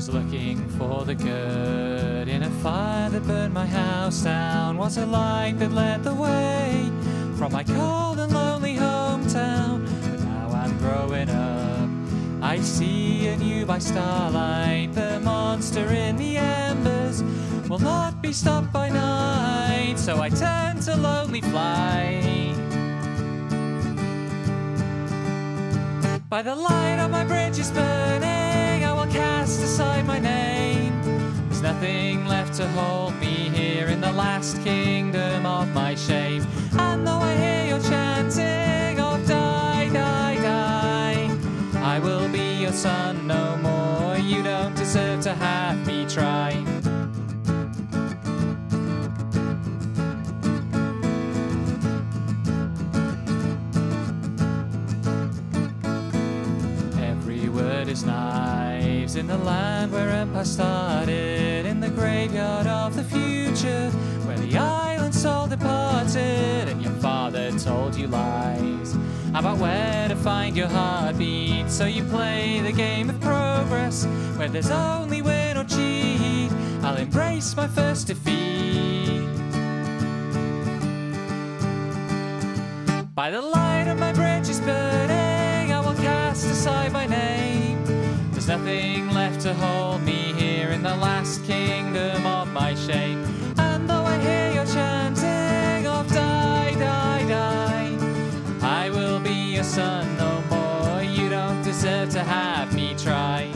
was looking for the good in a fire that burned my house down. Was a light that led the way from my cold and lonely hometown. But now I'm growing up, I see anew by starlight. The monster in the embers will not be stopped by night. So I turn to lonely flight. By the light on my bridge is burning, I will cast aside my name. There's nothing left to hold me here in the last kingdom of my shame. And though I hear your chanting of die, die, die, I will be your son no more. You don't deserve to have me try. Is knives in the land where empire started, in the graveyard of the future, where the island soul departed, and your father told you lies about where to find your heartbeat. So you play the game of progress, where there's only win or cheat. I'll embrace my first defeat. By the light of my bridge is burning, I will cast aside my name. There's nothing left to hold me here in the last kingdom of my shame. And though I hear your chanting of die, die, die, I will be your son no more. You don't deserve to have me try.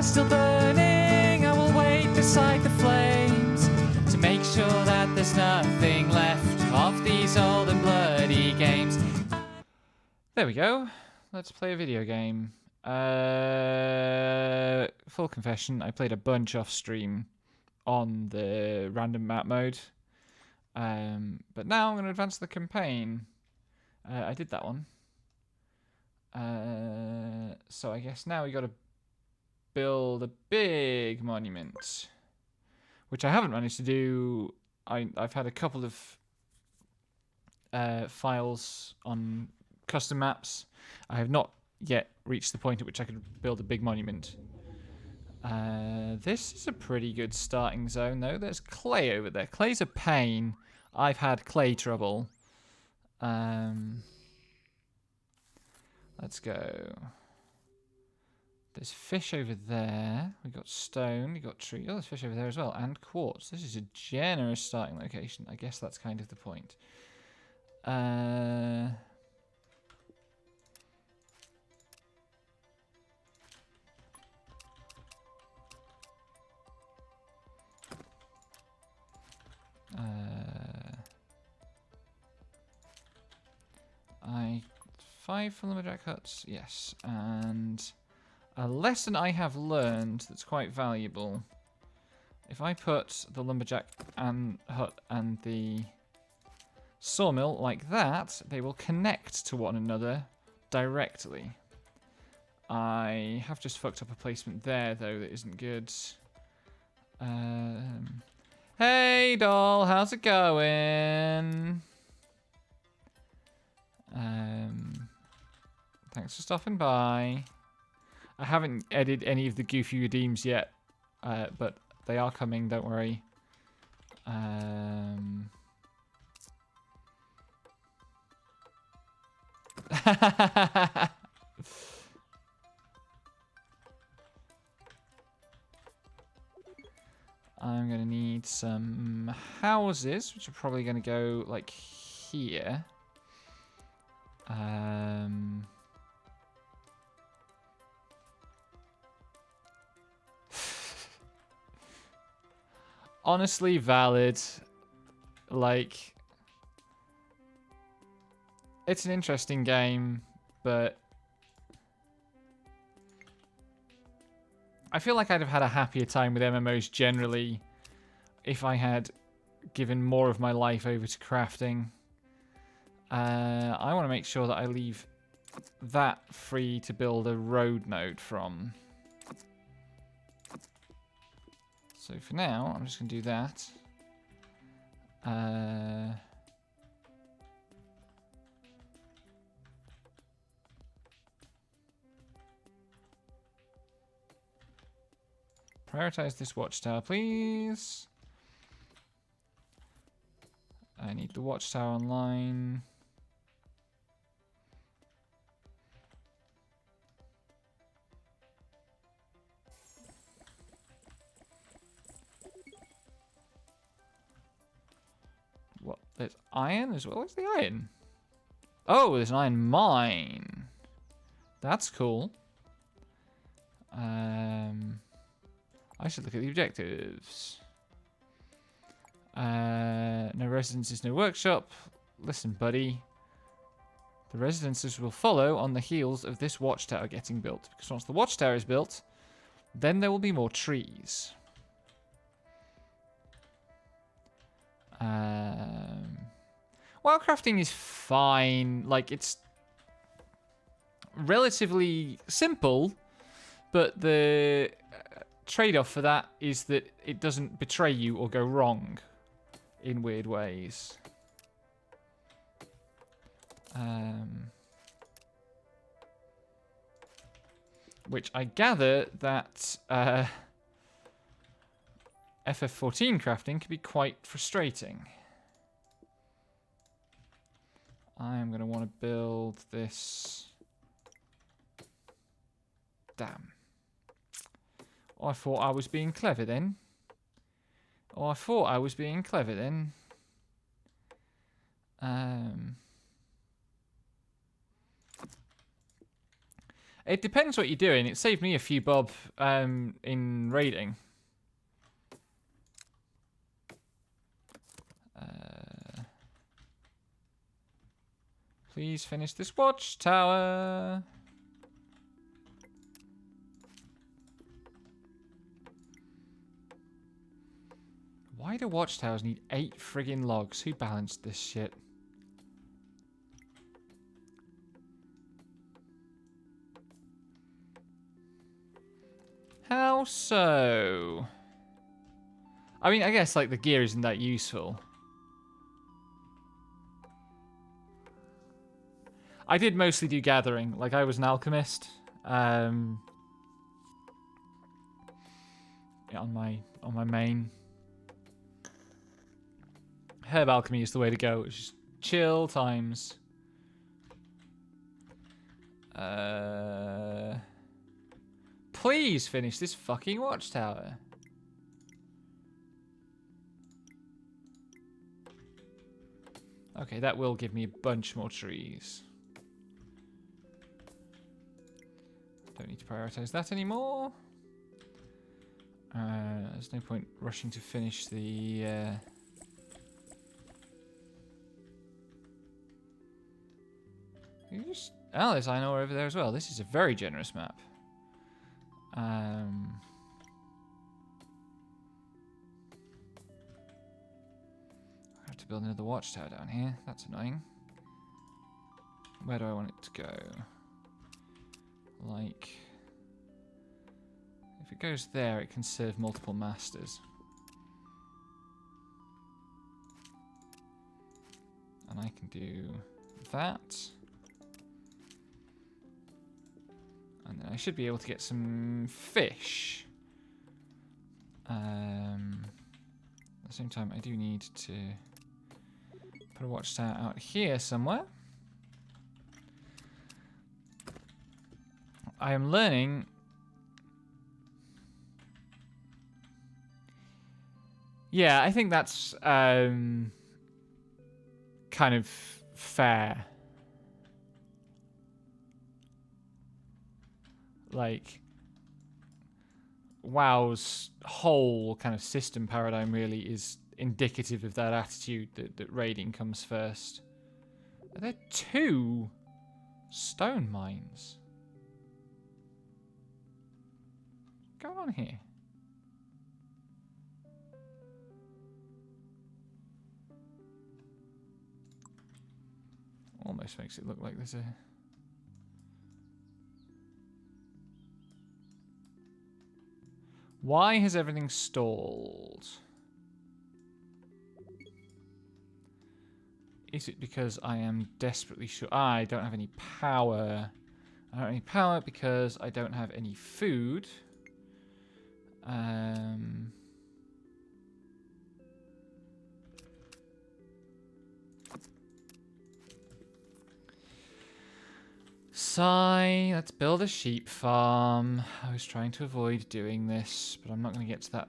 Still burning, I will wait beside the flames to make sure that there's nothing left of these old and bloody games. There we go. Let's play a video game. Full confession, I played a bunch off stream on the random map mode. But now I'm going to advance the campaign. I did that one. So I guess now we got to build a big monument, which I haven't managed to do. I've had a couple of files on custom maps. I have not yet reached the point at which I could build a big monument. This is a pretty good starting zone, though. There's clay over there. Clay's a pain. I've had clay trouble. Let's go. There's fish over there. We got stone. We got tree. Oh, there's fish over there as well. And quartz. This is a generous starting location. I guess that's kind of the point. Five for lumberjack huts. Yes. And a lesson I have learned that's quite valuable. If I put the lumberjack and hut and the sawmill like that, they will connect to one another directly. I have just fucked up a placement there, though, that isn't good. Hey, doll, how's it going? Thanks for stopping by. I haven't edited any of the goofy redeems yet, but they are coming, don't worry. I'm going to need some houses, which are probably going to go like here. Honestly valid. Like, it's an interesting game, but I feel like I'd have had a happier time with MMOs generally if I had given more of my life over to crafting. I want to make sure that I leave that free to build a road node from. So for now, I'm just going to do that. Prioritize this watchtower, please. I need the watchtower online. What? There's iron as well as the iron. Oh, there's an iron mine. That's cool. I should look at the objectives. No residences, no workshop. Listen, buddy. The residences will follow on the heels of this watchtower getting built. Because once the watchtower is built, then there will be more trees. While crafting is fine. Like, it's relatively simple. But the trade-off for that is that it doesn't betray you or go wrong in weird ways. Which I gather that FF14 crafting can be quite frustrating. I'm going to want to build this. Damn. Oh, I thought I was being clever then. It depends what you're doing. It saved me a few bob in raiding. Please finish this watchtower. Why do watchtowers need 8 friggin' logs? Who balanced this shit? How so? I mean, I guess, like, the gear isn't that useful. I did mostly do gathering. Like, I was an alchemist. Yeah, on my main. Herb alchemy is the way to go. It's just chill times. Please finish this fucking watchtower. Okay, that will give me a bunch more trees. Don't need to prioritize that anymore. There's no point rushing to finish the... Oh, there's iron ore over there as well. This is a very generous map. I have to build another watchtower down here. That's annoying. Where do I want it to go? Like... If it goes there, it can serve multiple masters. And I can do that. And then I should be able to get some fish. At the same time, I do need to put a watchtower out here somewhere. I am learning... Yeah, I think that's kind of fair. Like, WoW's whole kind of system paradigm really is indicative of that attitude that raiding comes first. Are there 2 stone mines? What's going on here? Almost makes it look like there's a... Why has everything stalled? Is it because I am desperately sure... I don't have any power. I don't have any power because I don't have any food. Sigh, let's build a sheep farm. I was trying to avoid doing this, but I'm not going to get to that.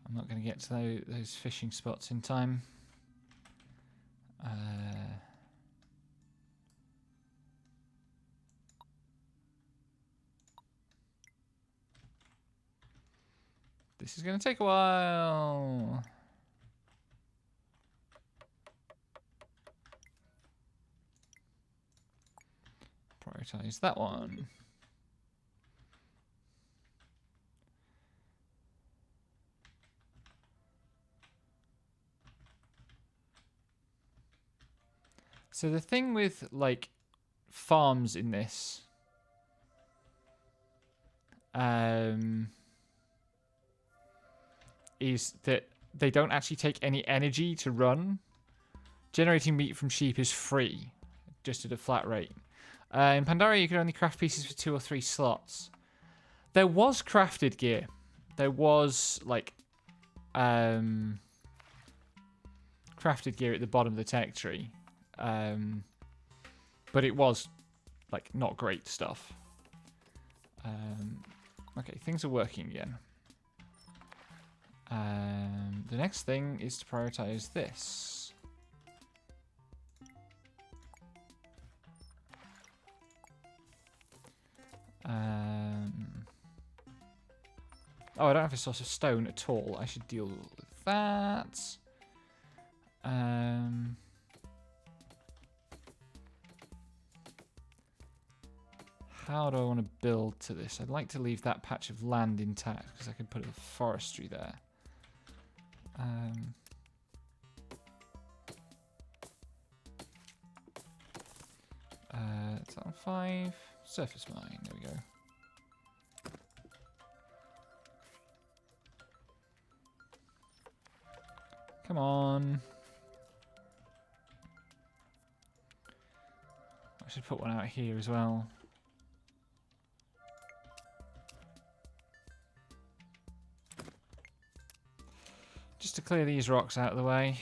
I'm not going to get to those fishing spots in time. This is going to take a while. Prioritize that one. So the thing with, like, farms in this... is that they don't actually take any energy to run. Generating meat from sheep is free, just at a flat rate. In Pandaria, you can only craft pieces for 2 or 3 slots. There was crafted gear. There was, like, crafted gear at the bottom of the tech tree. But it was, like, not great stuff. Okay, things are working again. The next thing is to prioritize this. Oh, I don't have a source of stone at all. I should deal with that. How do I want to build to this? I'd like to leave that patch of land intact because I could put a forestry there. It's on 5. Surface mine. There we go. Come on. I should put one out here as well. Just to clear these rocks out of the way.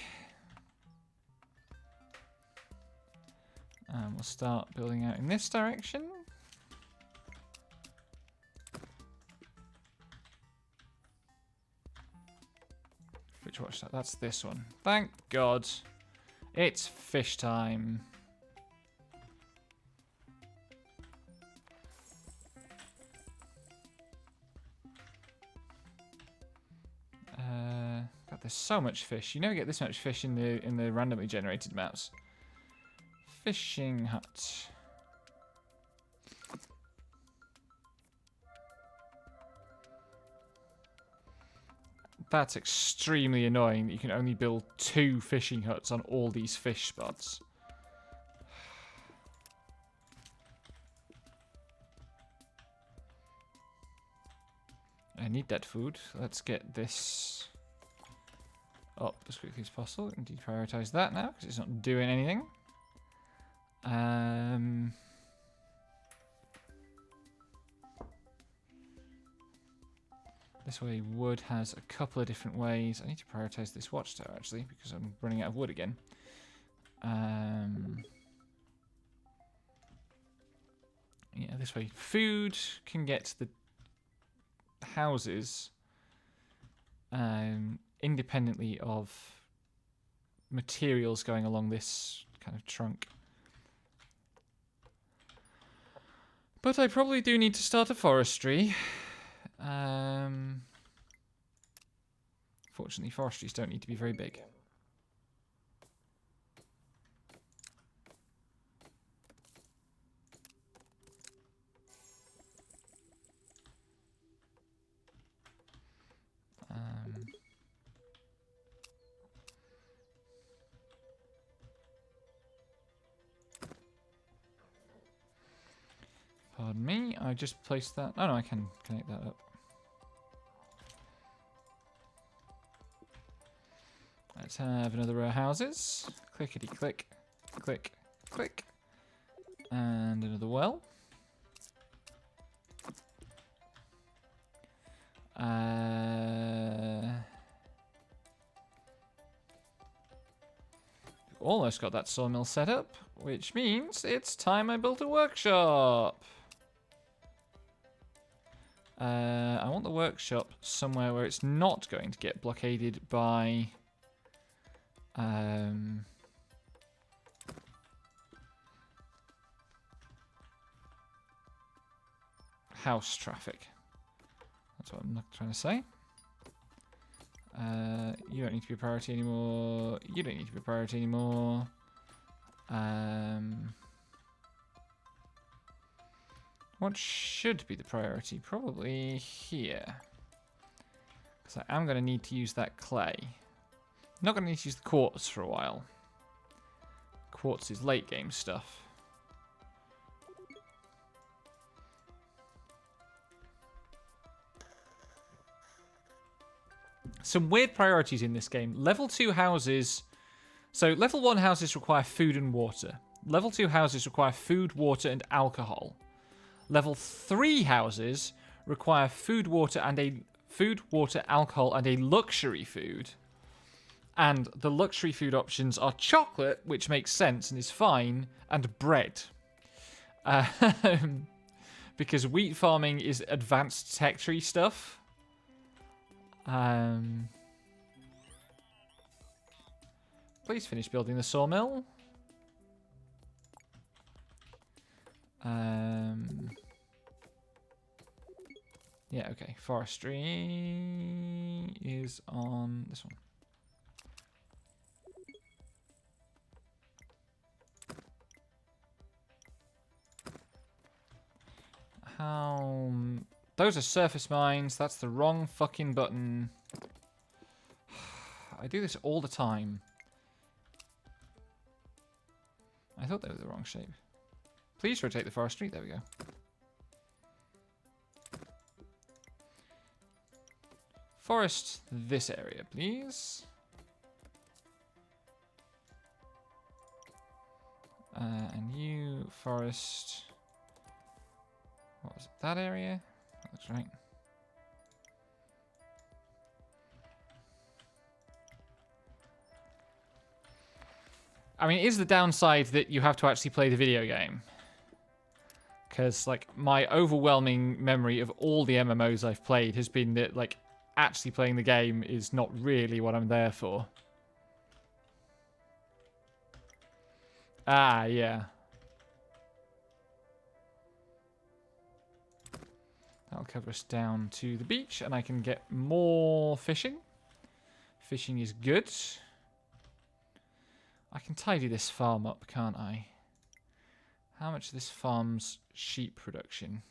And we'll start building out in this direction. Which watch that? That's this one. Thank God. It's fish time. God, there's so much fish. You never get this much fish in the randomly generated maps. Fishing hut. That's extremely annoying that you can only build 2 fishing huts on all these fish spots. I need that food. Let's get this up as quickly as possible and deprioritize that now because it's not doing anything. This way, wood has a couple of different ways. I need to prioritize this watchtower actually because I'm running out of wood again. Yeah, this way. Food can get to the houses independently of materials going along this kind of trunk. But I probably do need to start a forestry. Fortunately, forestries don't need to be very big. Pardon me, I just placed that. Oh no, I can connect that up. Let's have another row of houses. Clickety click, click, click. And another well. Almost got that sawmill set up, which means it's time I built a workshop. I want the workshop somewhere where it's not going to get blockaded by house traffic. That's what I'm not trying to say. You don't need to be a priority anymore. You don't need to be a priority anymore. What should be the priority? Probably here. Because I am going to need to use that clay. Not going to need to use the quartz for a while. Quartz is late game stuff. Some weird priorities in this game. Level 2 houses... So, level 1 houses require food and water. Level 2 houses require food, water, and alcohol. Level 3 houses require food, water, alcohol, and a luxury food. And the luxury food options are chocolate, which makes sense and is fine, and bread. Because wheat farming is advanced tech tree stuff. Please finish building the sawmill. Yeah, okay. Forestry is on this one. How... Those are surface mines. That's the wrong fucking button. I do this all the time. I thought they were the wrong shape. Please rotate the forestry. There we go. Forest this area, please. And you forest... What was it? That area? That looks right. I mean, it is the downside that you have to actually play the video game. Because, like, my overwhelming memory of all the MMOs I've played has been that, like, actually playing the game is not really what I'm there for. Ah, yeah. That'll cover us down to the beach, and I can get more fishing. Fishing is good. I can tidy this farm up, can't I? How much of this farm's sheep production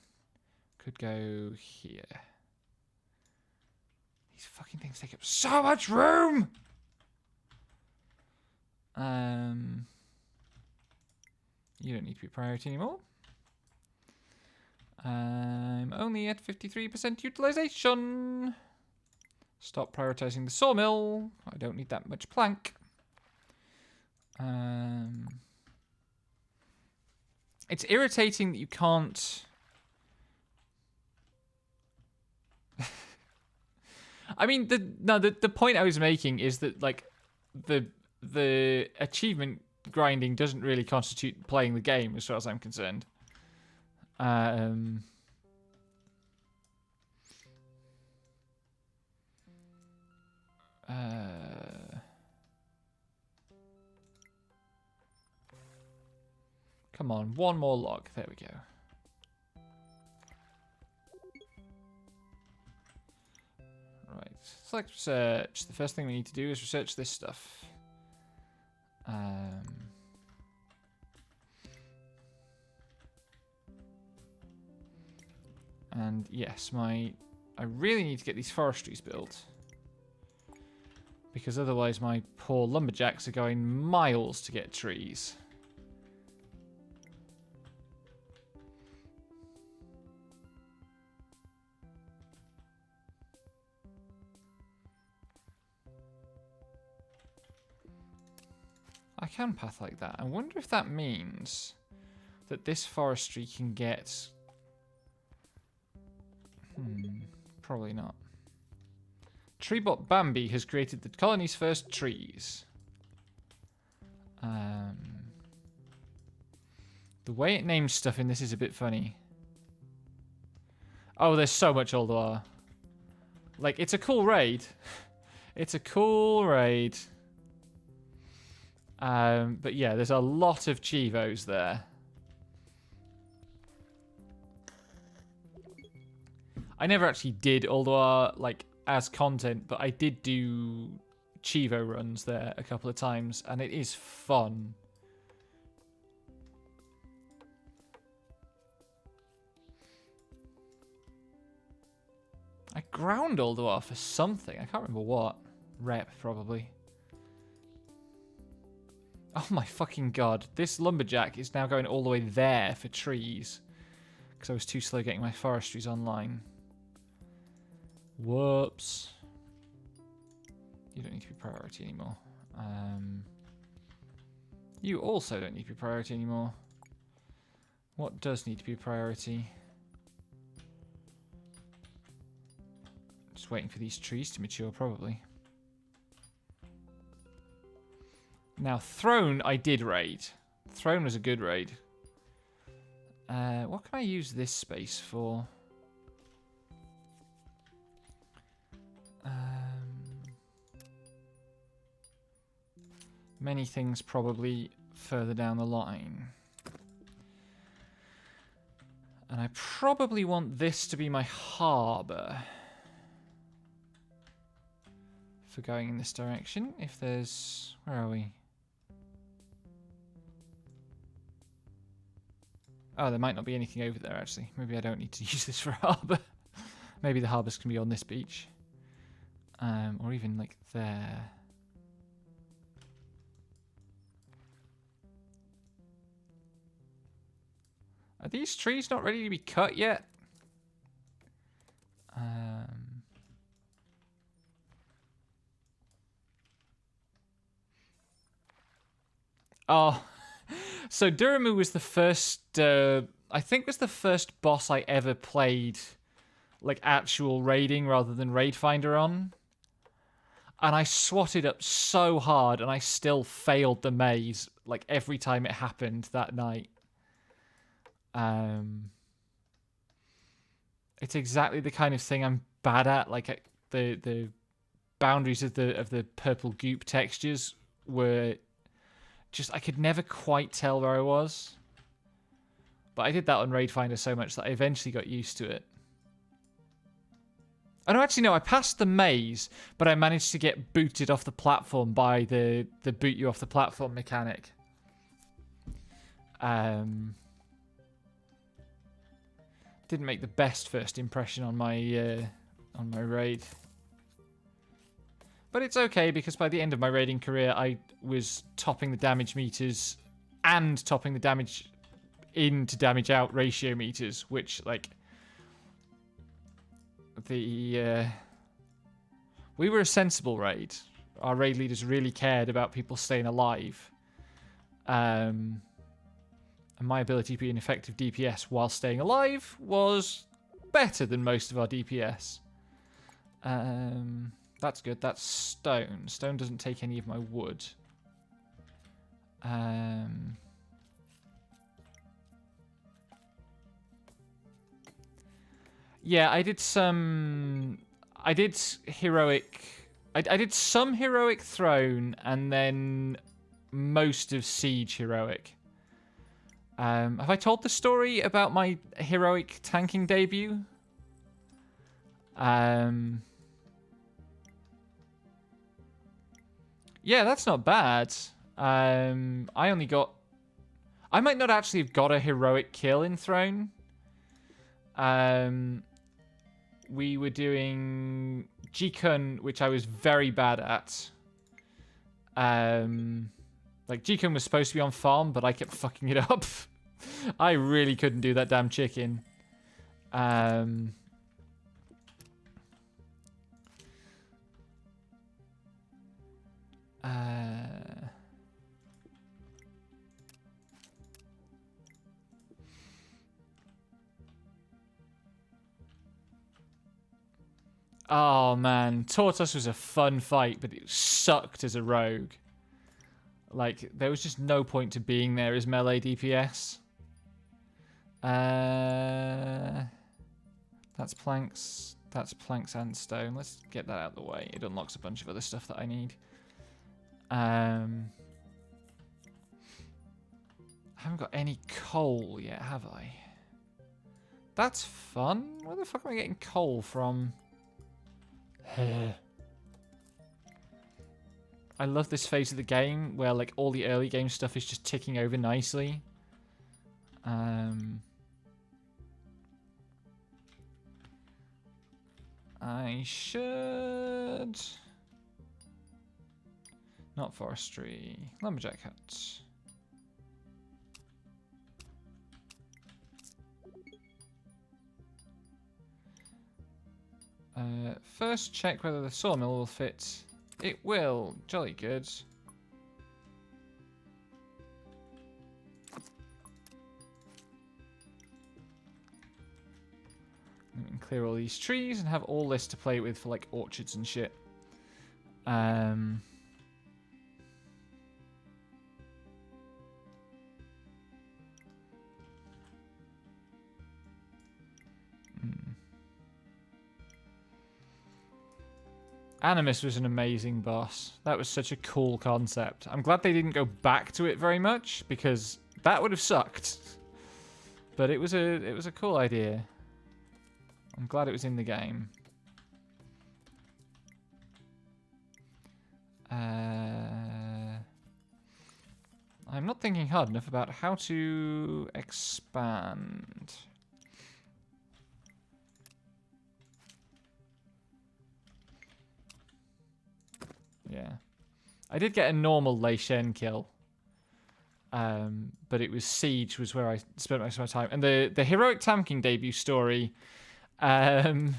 could go here? These fucking things take up so much room! You don't need to be a priority anymore. I'm only at 53% utilization. Stop prioritizing the sawmill. I don't need that much plank. It's irritating that you can't... I mean, the point I was making is that, like, the achievement grinding doesn't really constitute playing the game, as far as I'm concerned. Um, come on, one more log. There we go. Right, select research. The first thing we need to do is research this stuff. And yes, I really need to get these forestries built. Because otherwise my poor lumberjacks are going miles to get trees. I can path like that. I wonder if that means that this forestry can get... probably not. Treebot Bambi has created the colony's first trees. The way it names stuff in this is a bit funny. Oh, there's so much Ulduar. Like, it's a cool raid. It's a cool raid. But yeah, there's a lot of Chivos there. I never actually did Ulduar, like, as content, but I did do Chivo runs there a couple of times, and it is fun. I ground Ulduar for something. I can't remember what. Rep, probably. Oh my fucking god. This lumberjack is now going all the way there for trees. Because I was too slow getting my forestries online. Whoops. You don't need to be priority anymore. You also don't need to be priority anymore. What does need to be a priority? Just waiting for these trees to mature, probably. Now, Throne, I did raid. Throne was a good raid. What can I use this space for? Many things probably further down the line. And I probably want this to be my harbour. For going in this direction. If there's... Where are we? Oh, there might not be anything over there, actually. Maybe I don't need to use this for a harbour. Maybe the harbours can be on this beach. Or even, like, there. Are these trees not ready to be cut yet? Oh, so Duramu was the first, I think was the first boss I ever played, like, actual raiding rather than Raid Finder on. And I swatted up so hard and I still failed the maze, like, every time it happened that night. It's exactly the kind of thing I'm bad at. Like the boundaries of the purple goop textures were just, I could never quite tell where I was. But I did that on Raid Finder so much that I eventually got used to it. Oh no, actually no, I passed the maze, but I managed to get booted off the platform by the boot you off the platform mechanic. Didn't make the best first impression on my raid. But it's okay, because by the end of my raiding career, I was topping the damage meters and topping the damage in to damage out ratio meters, which, like, we were a sensible raid. Our raid leaders really cared about people staying alive. And my ability to be an effective DPS while staying alive was better than most of our DPS. That's good. That's stone. Stone doesn't take any of my wood. Yeah, I did some... I did heroic... I did some heroic throne, and then most of siege heroic. Have I told the story about my heroic tanking debut? Yeah, that's not bad. I only got... I might not actually have got a heroic kill in throne. We were doing Jikun, which I was very bad at. Like, Jikun was supposed to be on farm, but I kept fucking it up. I really couldn't do that damn chicken. Oh, man. Tortoise was a fun fight, but it sucked as a rogue. Like, there was just no point to being there as melee DPS. That's planks. That's planks and stone. Let's get that out of the way. It unlocks a bunch of other stuff that I need. I haven't got any coal yet, have I? That's fun. Where the fuck am I getting coal from? I love this phase of the game where like all the early game stuff is just ticking over nicely. I should... Not forestry. Lumberjack hut. First check whether the sawmill will fit. It will. Jolly good. We can clear all these trees and have all this to play with for like orchards and shit. Animus was an amazing boss. That was such a cool concept. I'm glad they didn't go back to it very much because that would have sucked. But it was a cool idea. I'm glad it was in the game. I'm not thinking hard enough about how to expand. Yeah. I did get a normal Lei Shen kill. But it was Siege was where I spent most of my time. And the heroic tanking debut story... so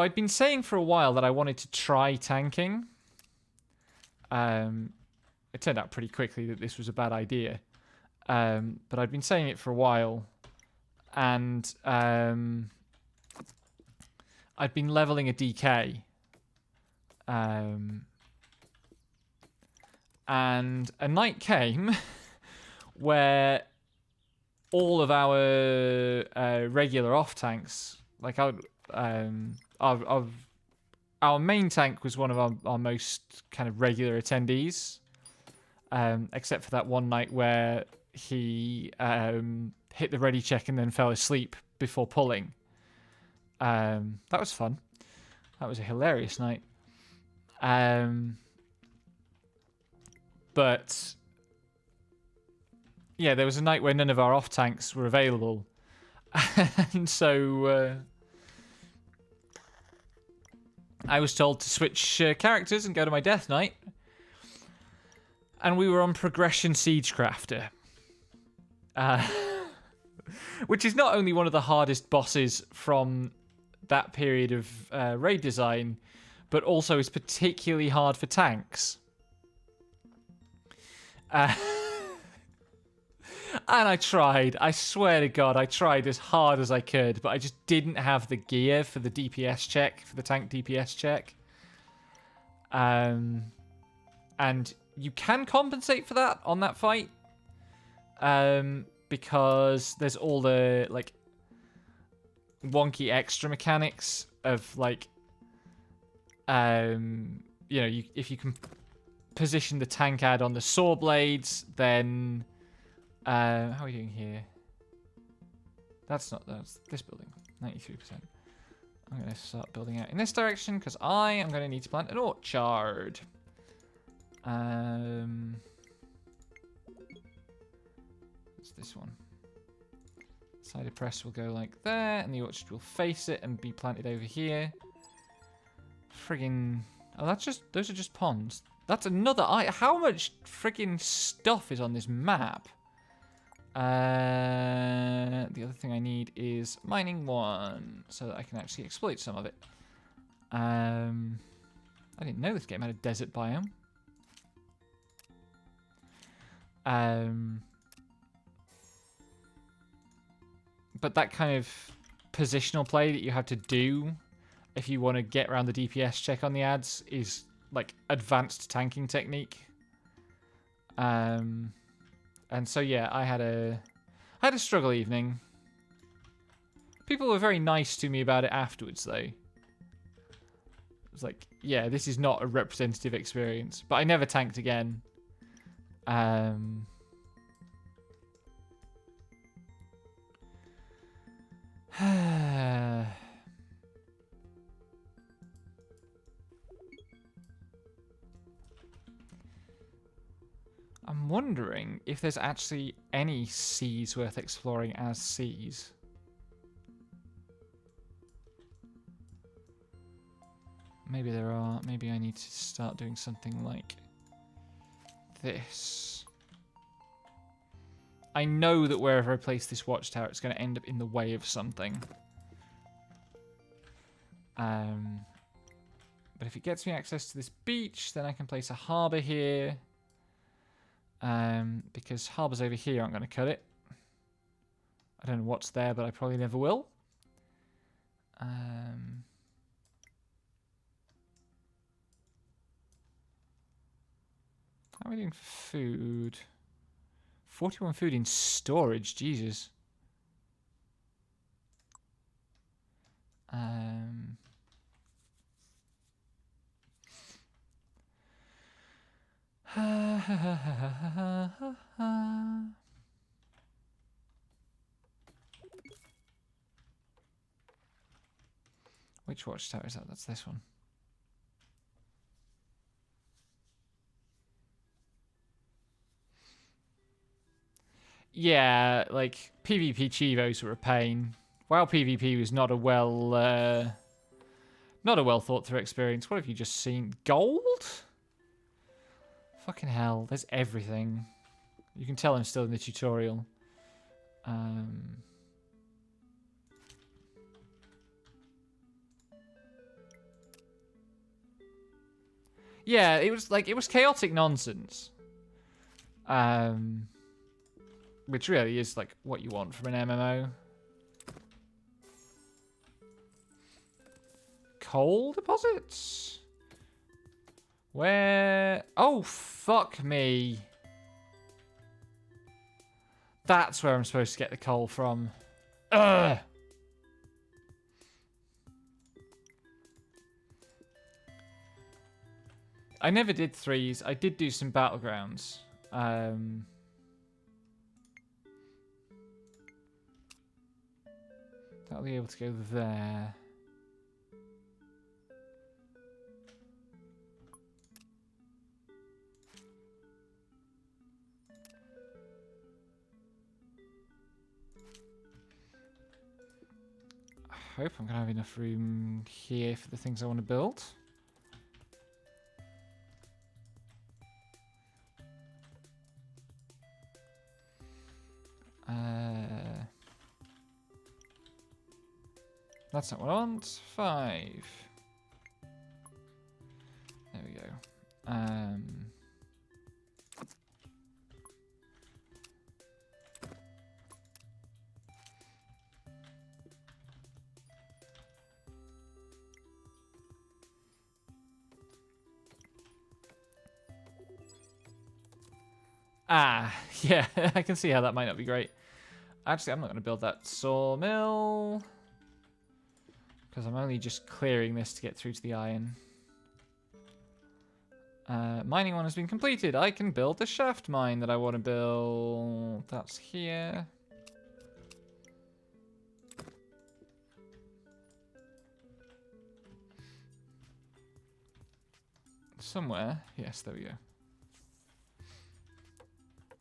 I'd been saying for a while that I wanted to try tanking. It turned out pretty quickly that this was a bad idea. But I'd been saying it for a while. And I'd been leveling a DK. And a night came where all of our regular off tanks, like our main tank was one of our most kind of regular attendees, except for that one night where he hit the ready check and then fell asleep before pulling. That was fun. That was a hilarious night. But yeah, there was a night where none of our off tanks were available, and so I was told to switch characters and go to my death knight, and we were on progression siegecrafter, which is not only one of the hardest bosses from that period of raid design, but also is particularly hard for tanks. And I tried. I swear to God, I tried as hard as I could, but I just didn't have the gear for the DPS check, for the tank DPS check. And you can compensate for that on that fight. Because there's all the, like... wonky extra mechanics of like, you know, if you can position the tank ad on the saw blades, then how are we doing here? That's this building, 93%. I'm going to start building out in this direction because I am going to need to plant an orchard. What's this one? Cider press will go like there, and the orchard will face it and be planted over here. Friggin'... Oh, those are just ponds. That's another... How much friggin' stuff is on this map? The other thing I need is mining 1, so that I can actually exploit some of it. I didn't know this game had a desert biome. But that kind of positional play that you have to do if you want to get around the DPS check on the ads is like advanced tanking technique. And so yeah, I had a struggle evening. People were very nice to me about it afterwards, though. It was like, yeah, this is not a representative experience, but I never tanked again. I'm wondering if there's actually any seas worth exploring as seas. Maybe there are. Maybe I need to start doing something like this. I know that wherever I place this watchtower, it's going to end up in the way of something. But if it gets me access to this beach, then I can place a harbour here. Because harbours over here aren't going to cut it. I don't know what's there, but I probably never will. How are we doing for food? 41 food in storage, Jesus. Which watchtower is that? That's this one. Yeah, like PvP Chivos were a pain. WoW PvP was not a well thought through experience. What have you just seen? Gold? Fucking hell, there's everything. You can tell I'm still in the tutorial. Yeah, it was chaotic nonsense. Which really is like what you want from an MMO. Coal deposits? Where? Oh, fuck me. That's where I'm supposed to get the coal from. Ugh. I never did 3s. I did do some battlegrounds. That'll be able to go there. I hope I'm going to have enough room here for the things I want to build. That's not what I want. 5. There we go. Yeah, I can see how that might not be great. Actually, I'm not going to build that sawmill. Because I'm only just clearing this to get through to the iron. Mining one has been completed. I can build the shaft mine that I want to build. That's here. Somewhere. Yes, there we go.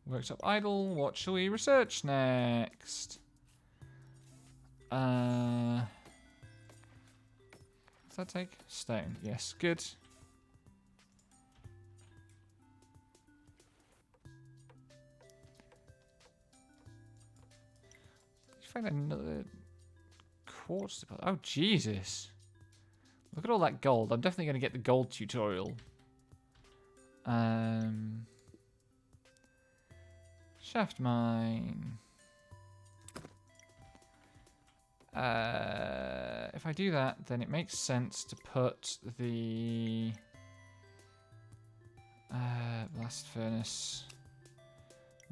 Workshop idle. What shall we research next? What's that take? Stone. Yes, good. Find another quartz deposit. Oh, Jesus. Look at all that gold. I'm definitely going to get the gold tutorial. Shaft mine. If I do that, then it makes sense to put the blast furnace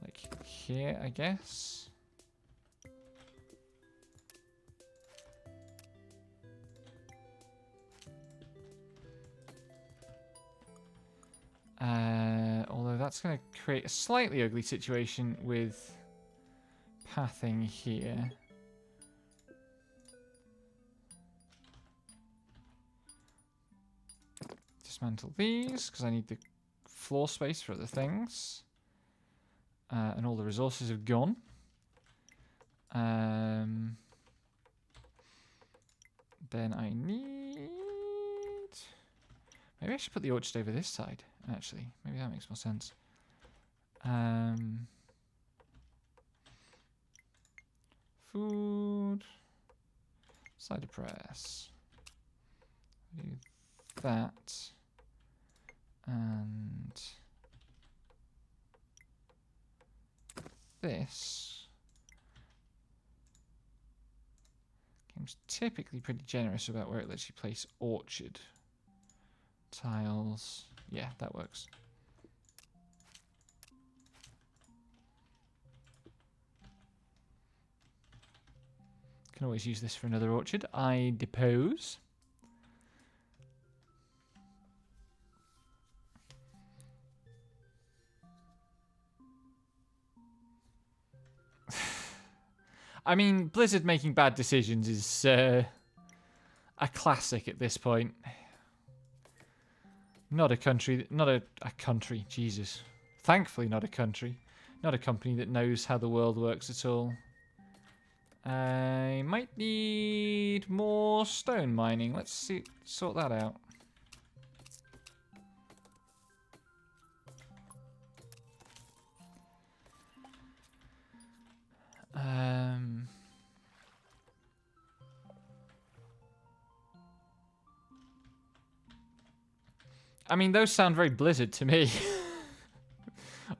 like here, I guess. Although that's going to create a slightly ugly situation with pathing here. Dismantle these, because I need the floor space for other things. And all the resources have gone. Then I need... Maybe I should put the orchard over this side, actually. Maybe that makes more sense. Food. Cider press. Do that. And this. Game's typically pretty generous about where it lets you place orchard. Tiles. Yeah, that works. Can always use this for another orchard, I depose. I mean, Blizzard making bad decisions is a classic at this point. Not a country, not a country, Jesus. Thankfully not a country. Not a company that knows how the world works at all. I might need more stone mining. Let's see, sort that out. I mean, those sound very Blizzard to me.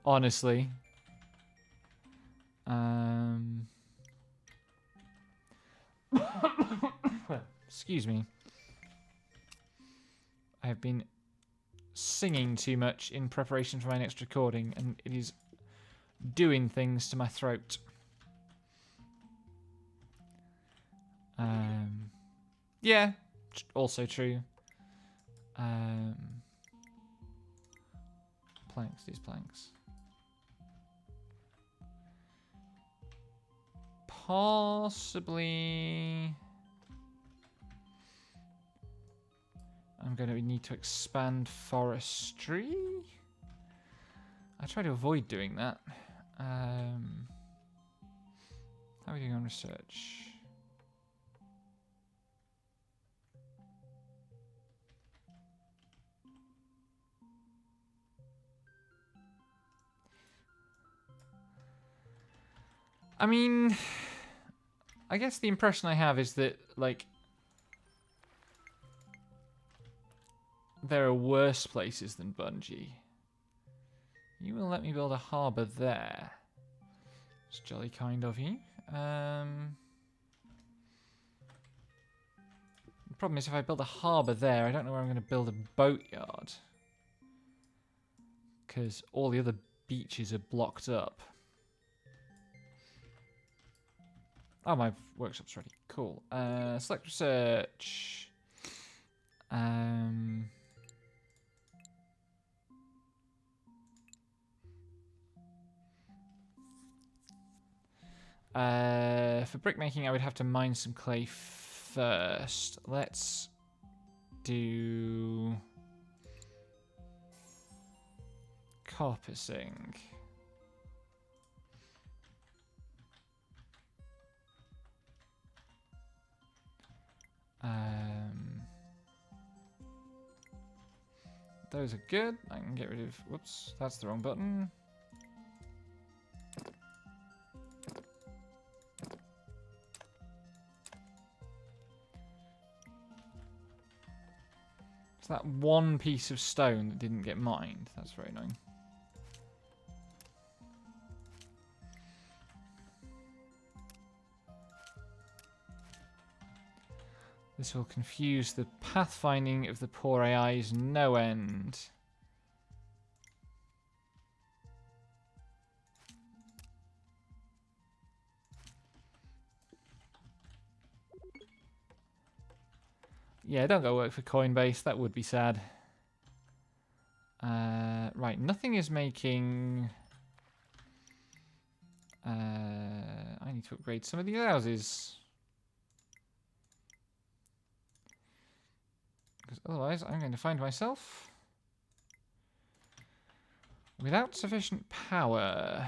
Honestly. Excuse me. I have been singing too much in preparation for my next recording, and it is doing things to my throat. Yeah, also true. Planks, these planks. Possibly... I'm going to need to expand forestry. I try to avoid doing that. How are we doing on research? I mean, I guess the impression I have is that, like, there are worse places than Bungie. You will let me build a harbour there. It's jolly kind of you. The problem is if I build a harbour there, I don't know where I'm going to build a boatyard. Because all the other beaches are blocked up. Oh, my workshop's ready. Cool. Select research. For brickmaking, I would have to mine some clay first. Let's do carpusing. Those are good. I can get rid of... Whoops, that's the wrong button. It's that one piece of stone that didn't get mined. That's very annoying. This will confuse the pathfinding of the poor AIs no end. Yeah, don't go work for Coinbase. That would be sad. Right, nothing is making... I need to upgrade some of these houses. Because otherwise I'm going to find myself without sufficient power.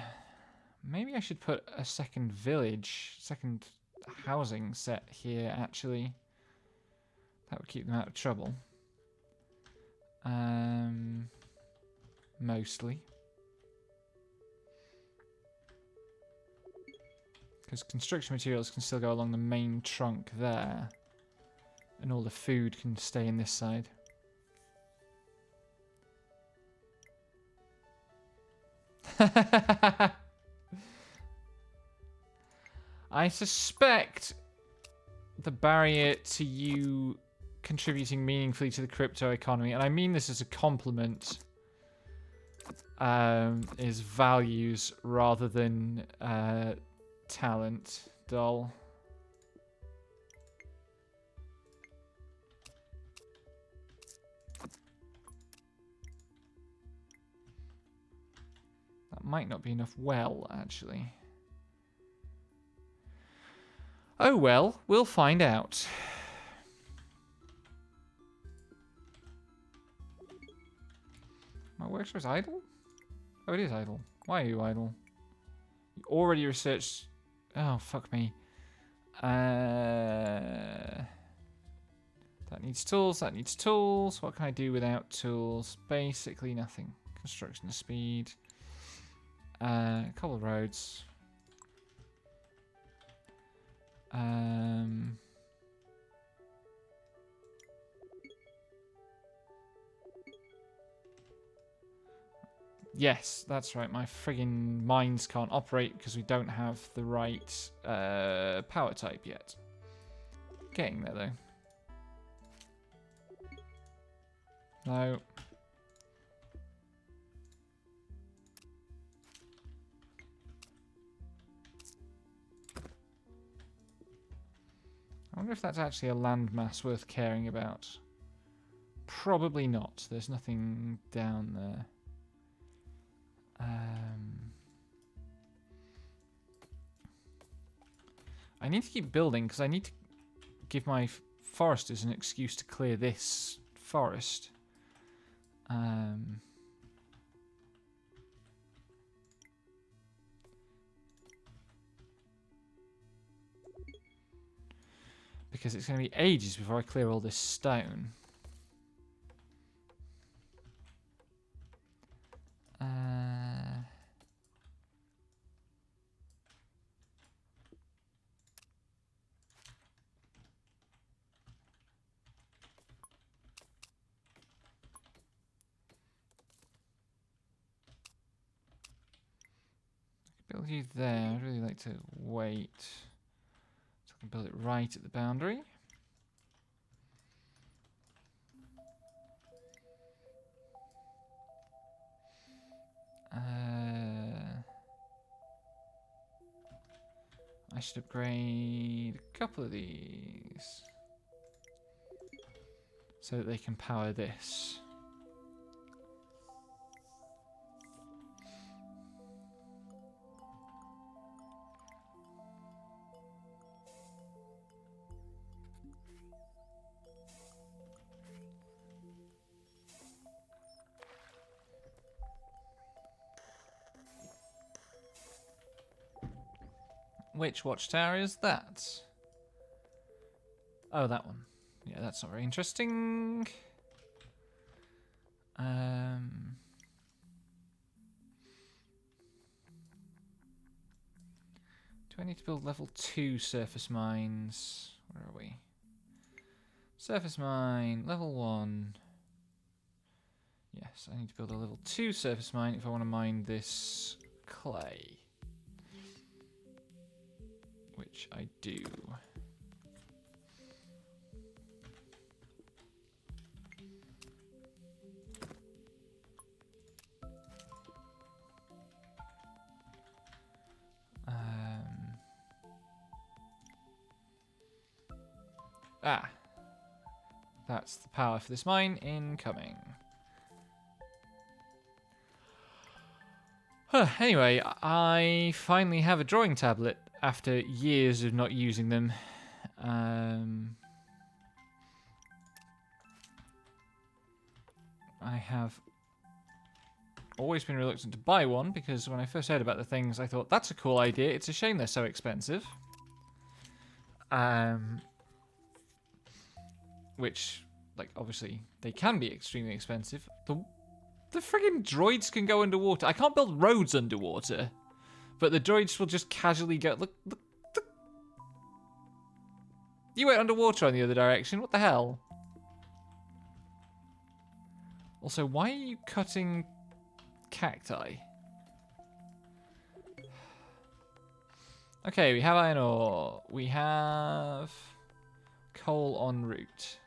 Maybe I should put a second village, second housing set here, actually. That would keep them out of trouble. Mostly. Because construction materials can still go along the main trunk there. And all the food can stay in this side. I suspect the barrier to you contributing meaningfully to the crypto economy, and I mean this as a compliment, is values rather than talent, doll. That might not be enough well, actually. Oh well, we'll find out. My workshop is idle? Oh, it is idle. Why are you idle? You already researched... Oh, fuck me. That needs tools, that needs tools. What can I do without tools? Basically nothing. Construction speed. Cobble roads. Yes, that's right. My friggin' mines can't operate because we don't have the right power type yet. Getting there, though. No. I wonder if that's actually a landmass worth caring about. Probably not. There's nothing down there. I need to keep building because I need to give my foresters an excuse to clear this forest. Because it's going to be ages before I clear all this stone. Build you there. I'd really like to wait so I can build it right at the boundary. I should upgrade a couple of these so that they can power this. Which watchtower is that? Oh, that one. Yeah, that's not very interesting. Do I need to build level 2 surface mines? Where are we? Surface mine, level 1. Yes, I need to build a level 2 surface mine if I want to mine this clay. Which I do. That's the power for this mine incoming. Anyway, I finally have a drawing tablet after years of not using them. I have always been reluctant to buy one because when I first heard about the things, I thought, that's a cool idea. It's a shame they're so expensive. Which, like, obviously, they can be extremely expensive. The friggin' droids can go underwater. I can't build roads underwater, but the droids will just casually go. Look. You went underwater on the other direction. What the hell? Also, why are you cutting cacti? Okay, we have iron ore. We have coal en route.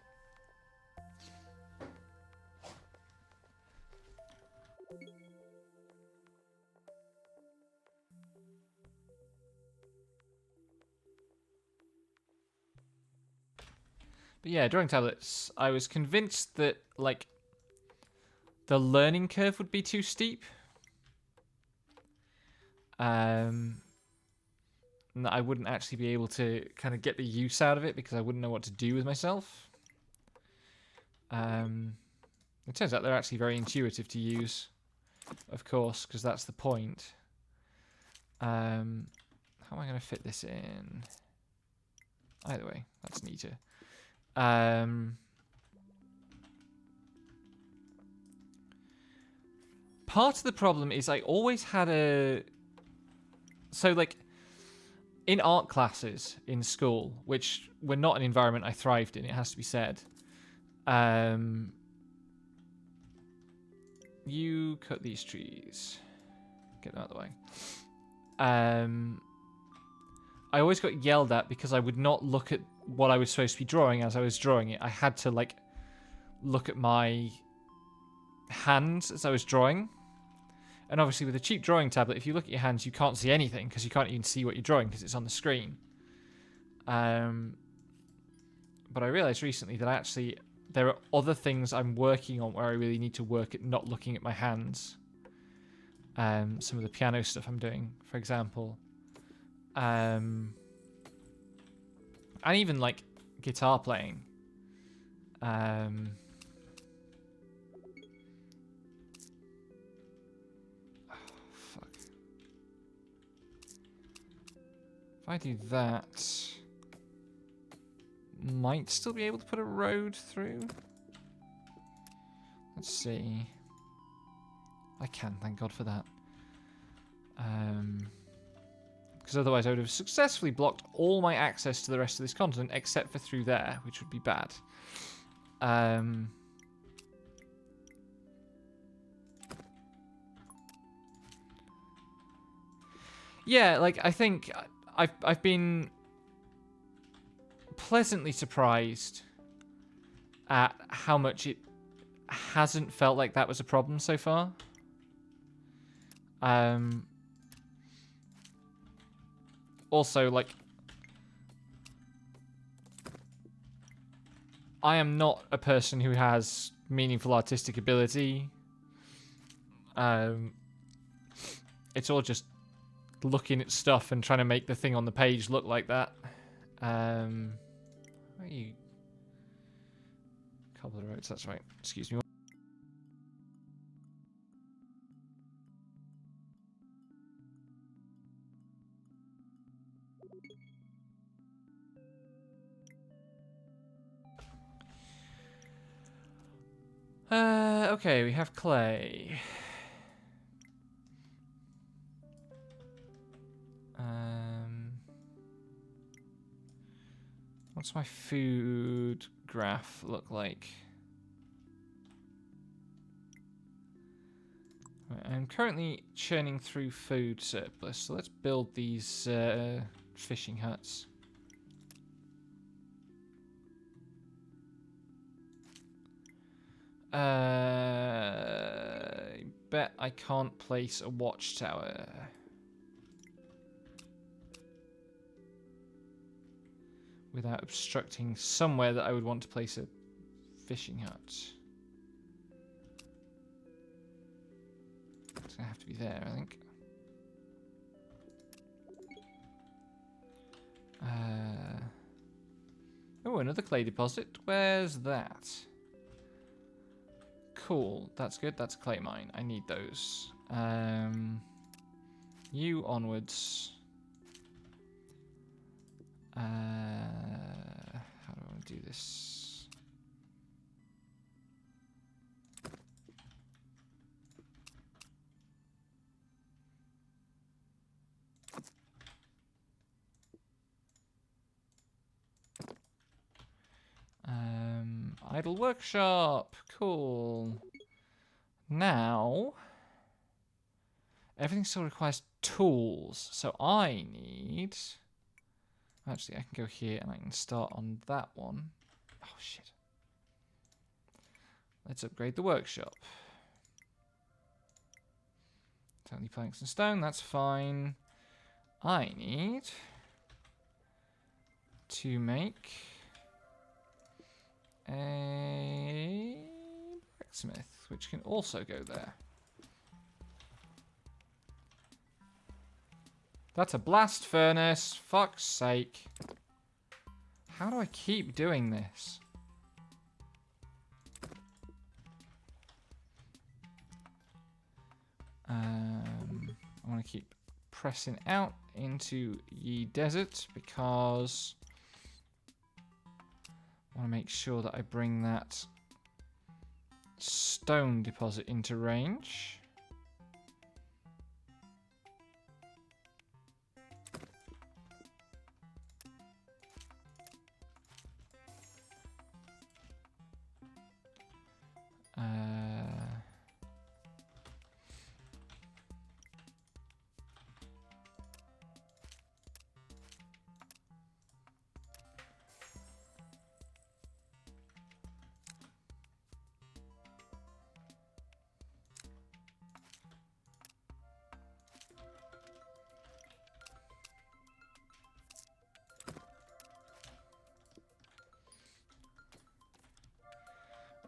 But yeah, drawing tablets. I was convinced that, like, the learning curve would be too steep. And that I wouldn't actually be able to kind of get the use out of it because I wouldn't know what to do with myself. It turns out they're actually very intuitive to use, of course, because that's the point. How am I going to fit this in? Either way, that's neater. Part of the problem is I always had a... So, like, in art classes in school, which were not an environment I thrived in, it has to be said. You cut these trees. Get them out of the way. I always got yelled at because I would not look at what I was supposed to be drawing as I was drawing it. I had to, like, look at my hands as I was drawing. And obviously with a cheap drawing tablet, if you look at your hands, you can't see anything because you can't even see what you're drawing because it's on the screen. But I realized recently that actually there are other things I'm working on where I really need to work at not looking at my hands. Some of the piano stuff I'm doing, for example. And even, like, guitar playing. If I do that, might still be able to put a road through. Let's see. I can, thank God for that. Because otherwise I would have successfully blocked all my access to the rest of this continent except for through there, which would be bad. Yeah, like, I think I've been pleasantly surprised at how much it hasn't felt like that was a problem so far. Also, like, I am not a person who has meaningful artistic ability. It's all just looking at stuff and trying to make the thing on the page look like that. Where are you? Couple of roads, that's right. Excuse me. Okay, we have clay. What's my food graph look like? Right, I'm currently churning through food surplus, so let's build these fishing huts. I bet I can't place a watchtower. Without obstructing somewhere that I would want to place a fishing hut. It's gonna have to be there, I think. Oh, another clay deposit. Where's that? Cool. That's good. That's a clay mine. I need those. You onwards. How do I want to do this? Idle workshop. Cool. Now, everything still requires tools, so I need... Actually, I can go here and I can start on that one. Oh, shit. Let's upgrade the workshop. It's only planks and stone, that's fine. I need to make a blacksmith, which can also go there. That's a blast furnace, fuck's sake. How do I keep doing this? I want to keep pressing out into ye desert because I want to make sure that I bring that stone deposit into range.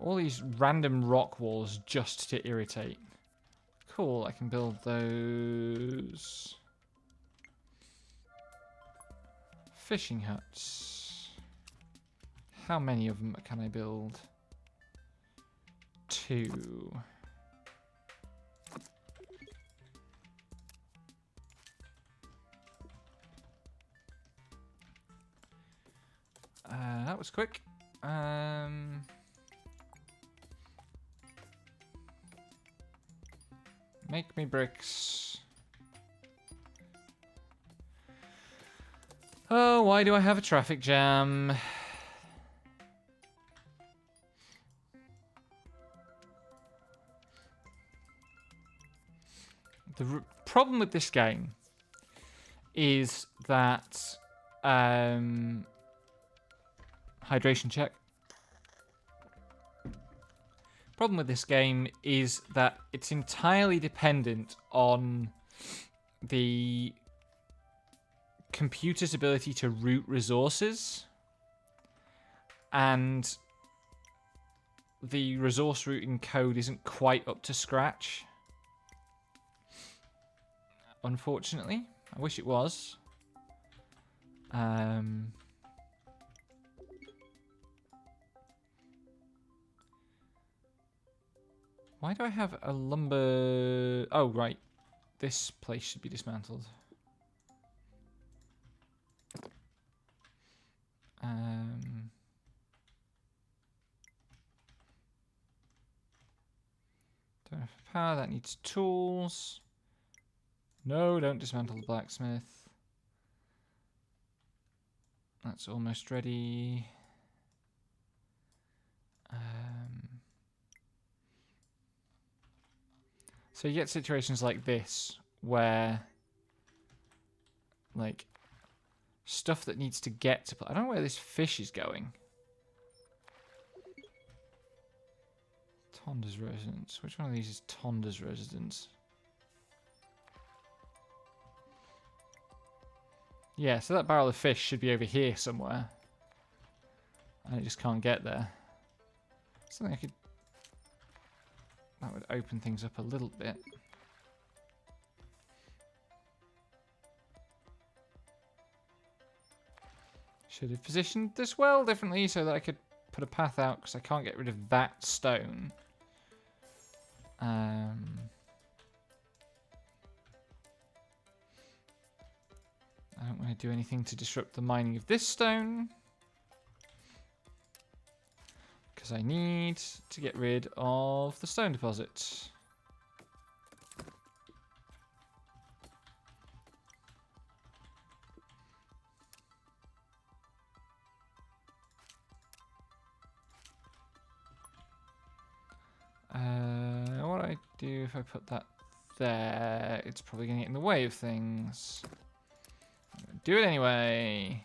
All these random rock walls just to irritate. Cool, I can build those. Fishing huts. How many of them can I build? 2. That was quick. Make me bricks. Oh, why do I have a traffic jam? The problem with this game is that hydration check. Problem with this game is that it's entirely dependent on the computer's ability to route resources, and the resource routing code isn't quite up to scratch. Unfortunately. I wish it was. Why do I have a lumber... Oh, right. This place should be dismantled. Don't have power. That needs tools. No, don't dismantle the blacksmith. That's almost ready. So you get situations like this where, like, stuff that needs to get to... I don't know where this fish is going. Tonda's residence. Which one of these is Tonda's residence? Yeah, so that barrel of fish should be over here somewhere. And it just can't get there. Something I could... That would open things up a little bit. Should have positioned this well differently so that I could put a path out, because I can't get rid of that stone. I don't want to do anything to disrupt the mining of this stone, because I need to get rid of the stone deposit. What do I do if I put that there? It's probably going to get in the way of things. I'm going to do it anyway.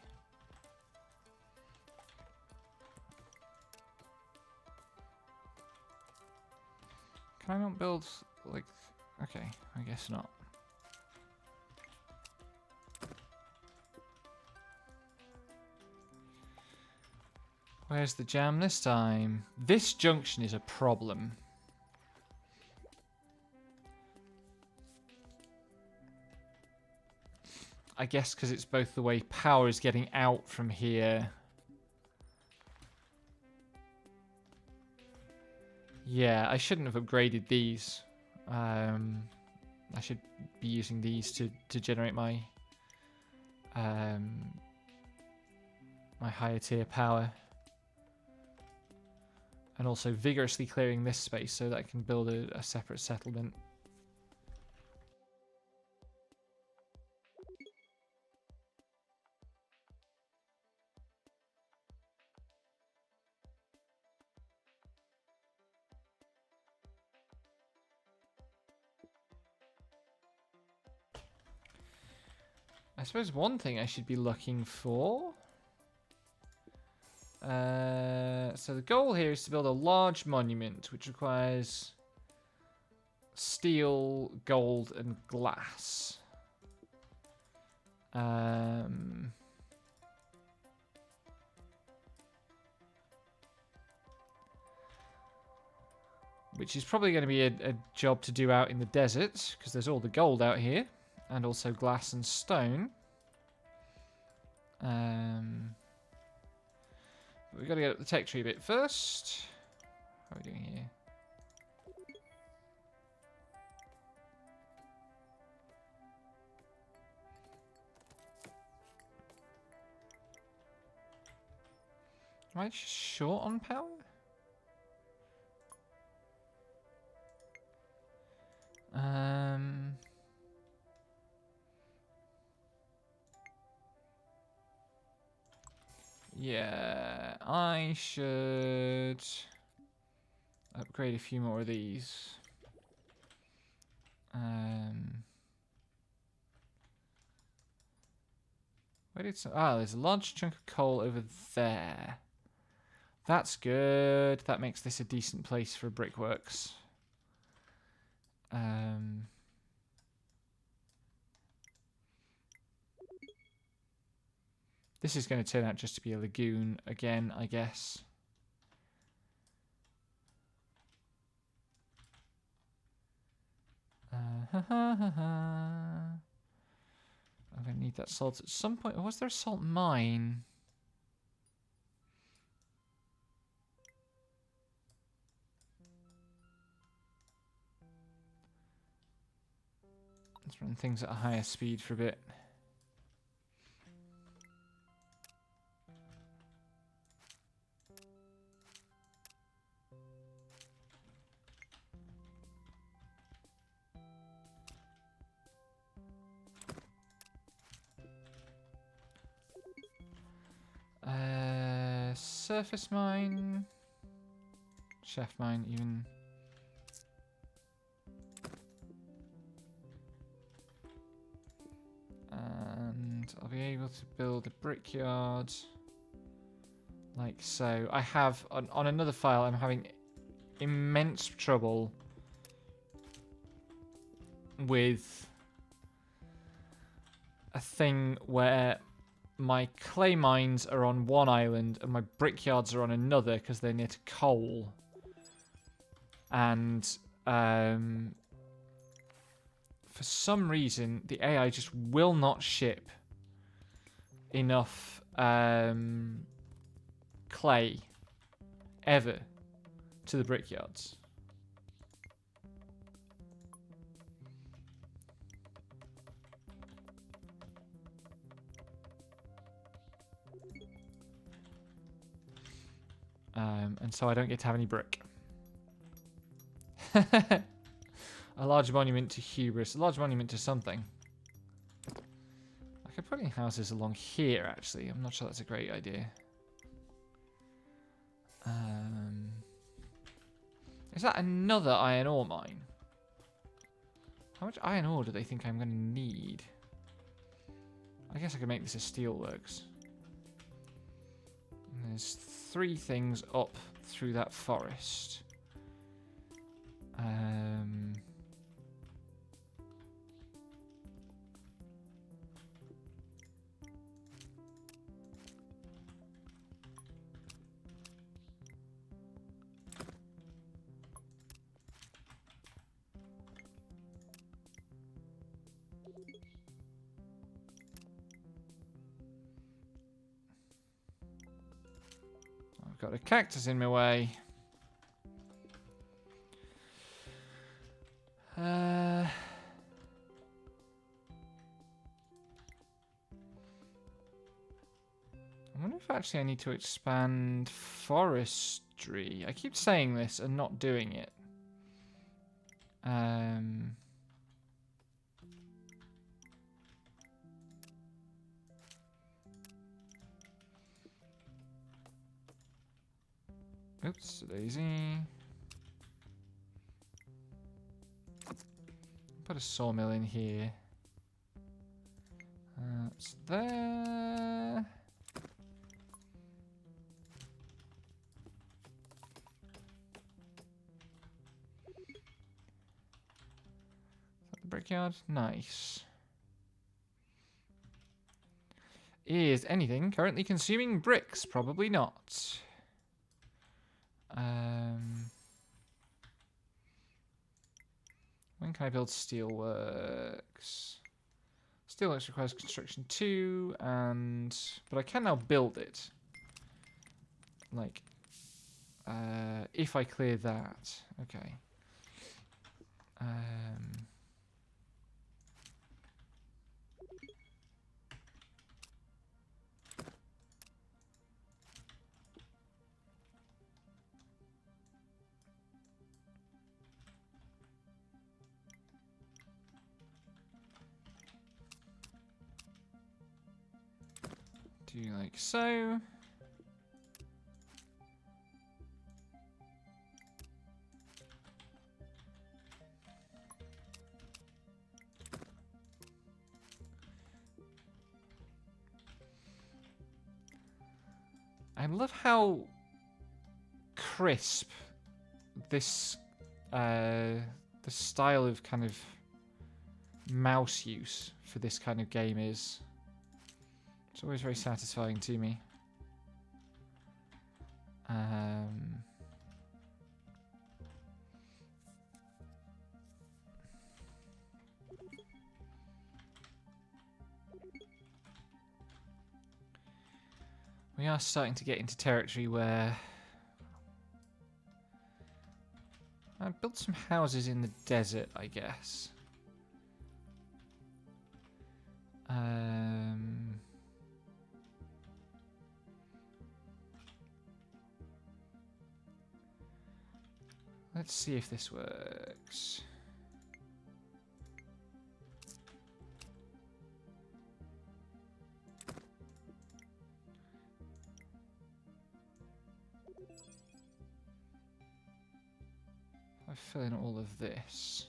Can I not build, like... Okay, I guess not. Where's the jam this time? This junction is a problem. I guess because it's both the way power is getting out from here. Yeah, I shouldn't have upgraded these. I should be using these to generate my my higher tier power. And also vigorously clearing this space so that I can build a separate settlement. I suppose one thing I should be looking for... so the goal here is to build a large monument, which requires steel, gold, and glass. Which is probably going to be a job to do out in the desert, because there's all the gold out here, and also glass and stone. But we've got to get up the tech tree a bit first. How are we doing here? Am I just short on power? Yeah, I should upgrade a few more of these. Where did there's a large chunk of coal over there. That's good. That makes this a decent place for brickworks. This is going to turn out just to be a lagoon again, I guess. I'm going to need that salt at some point. Was there a salt mine? Let's run things at a higher speed for a bit. Surface mine. Chef mine, even. And I'll be able to build a brickyard. Like so. I have, on another file, I'm having immense trouble with a thing where my clay mines are on one island and my brickyards are on another because they're near to coal. And for some reason, the AI just will not ship enough clay ever to the brickyards. And so I don't get to have any brick. A large monument to hubris. A large monument to something. I could put in houses along here, actually. I'm not sure that's a great idea. Is that another iron ore mine? How much iron ore do they think I'm going to need? I guess I could make this a steelworks. And there's 3 things up through that forest. I've got a cactus in my way. I wonder if actually I need to expand forestry. I keep saying this and not doing it. Oops, daisy. Put a sawmill in here. That's there. The brickyard, nice. Is anything currently consuming bricks? Probably not. When can I build steelworks? Steelworks requires construction 2, but I can now build it. Like, if I clear that, okay. Do like so. I love how crisp this the style of kind of mouse use for this kind of game is. It's always very satisfying to me. We are starting to get into territory where I built some houses in the desert, I guess. Let's see if this works. I fill in all of this.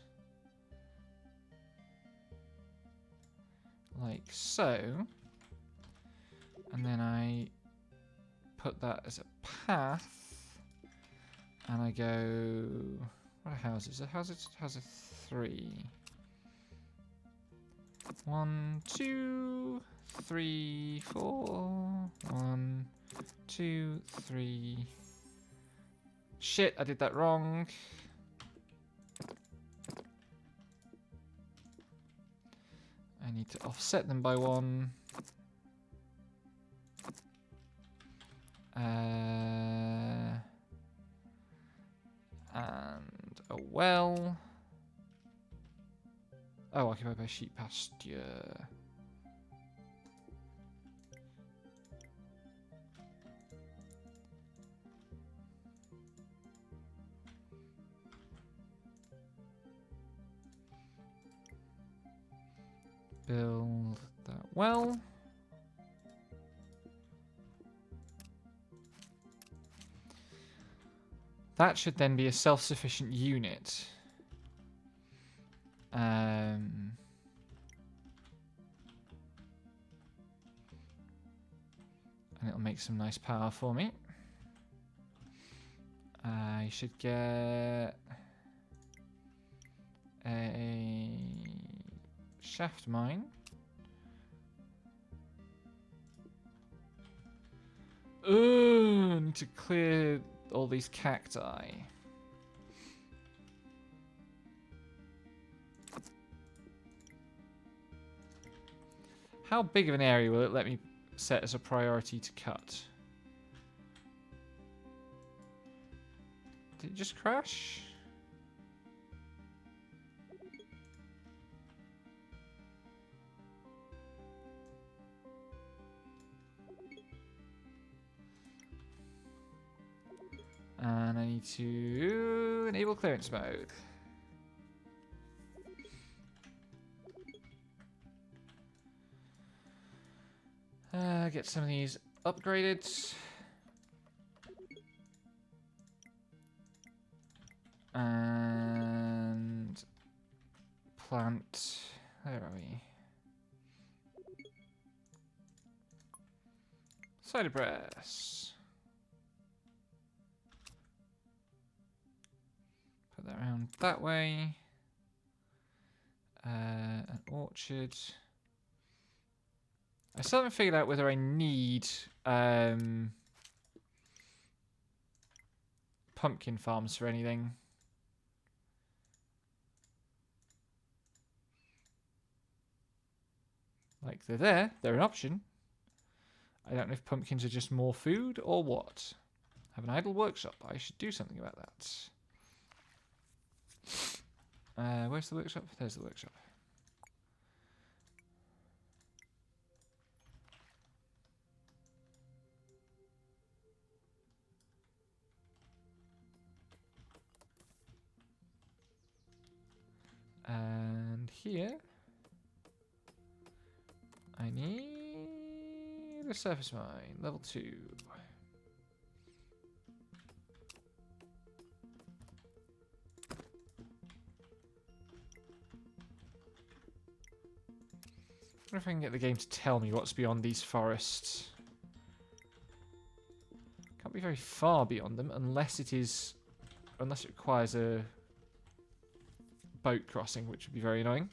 Like so. And then I put that as a path. And I go... What are houses? How's it 3? 1, 2, 3, 4. 1, 2, 3. Shit, I did that wrong. I need to offset them by 1. And a well. Oh, occupied by sheep pasture. Build that well. That should then be a self-sufficient unit. And it'll make some nice power for me. I should get a shaft mine. Ooh, I need to clear all these cacti. How big of an area will it let me set as a priority to cut? Did it just crash? And I need to enable clearance mode. Get some of these upgraded. And plant. Where are we? Cider press. Put that around that way. An orchard. I still haven't figured out whether I need pumpkin farms for anything. Like, they're there. They're an option. I don't know if pumpkins are just more food or what. Have an idle workshop. I should do something about that. Where's the workshop? There's the workshop. And here, I need a surface mine, level 2. I wonder if I can get the game to tell me what's beyond these forests. Can't be very far beyond them unless it requires a boat crossing, which would be very annoying.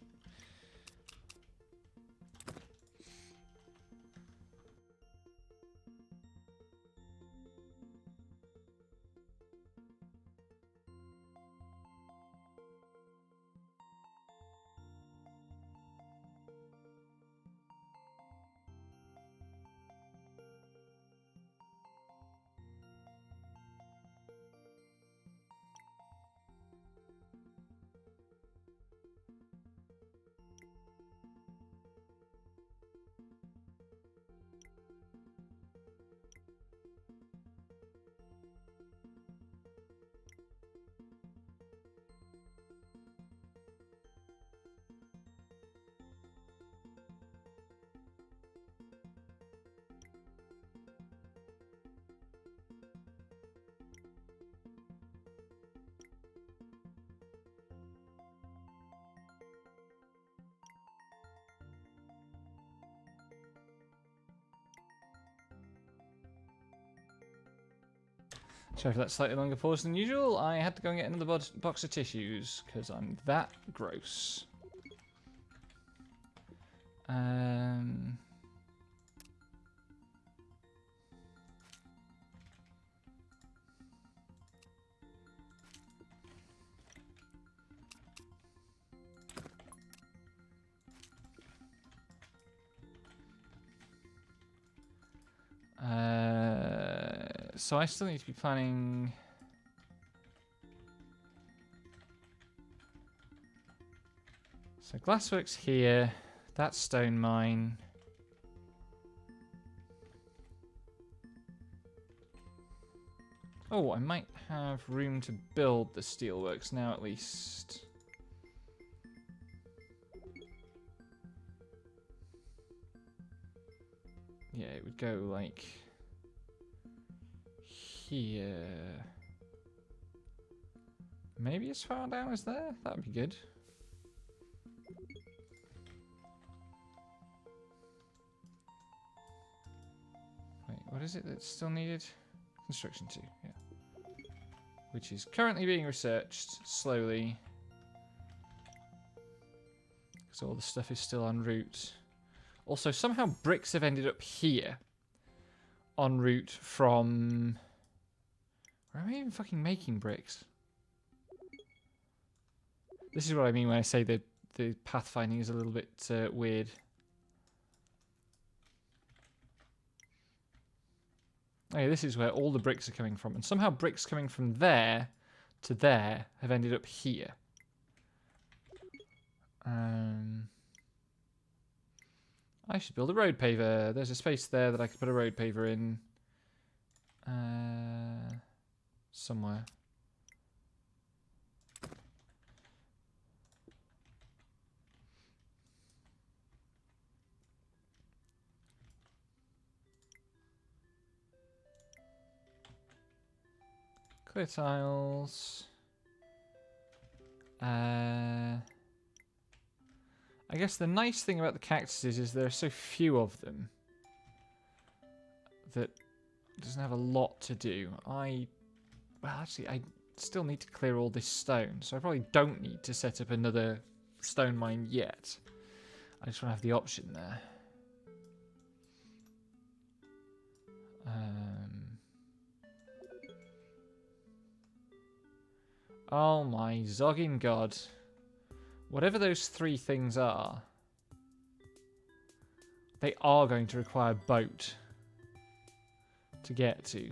Sorry for that slightly longer pause than usual. I had to go and get another box of tissues because I'm that gross. So I still need to be planning. So glassworks here, that's stone mine. Oh, I might have room to build the steelworks now at least. Yeah, it would go like here. Maybe as far down as there? That would be good. Wait, what is it that's still needed? Construction 2, yeah. Which is currently being researched slowly. Because all the stuff is still en route. Also, somehow bricks have ended up here. En route from... Where am I even fucking making bricks? This is what I mean when I say that the pathfinding is a little bit weird. Okay, this is where all the bricks are coming from. And somehow bricks coming from there to there have ended up here. I should build a road paver. There's a space there that I could put a road paver in. Somewhere. Clear tiles. I guess the nice thing about the cactuses is there are so few of them that it doesn't have a lot to do. Well, actually, I still need to clear all this stone, so I probably don't need to set up another stone mine yet. I just want to have the option there. Oh my zogging god. Whatever those three things are, they are going to require a boat to get to.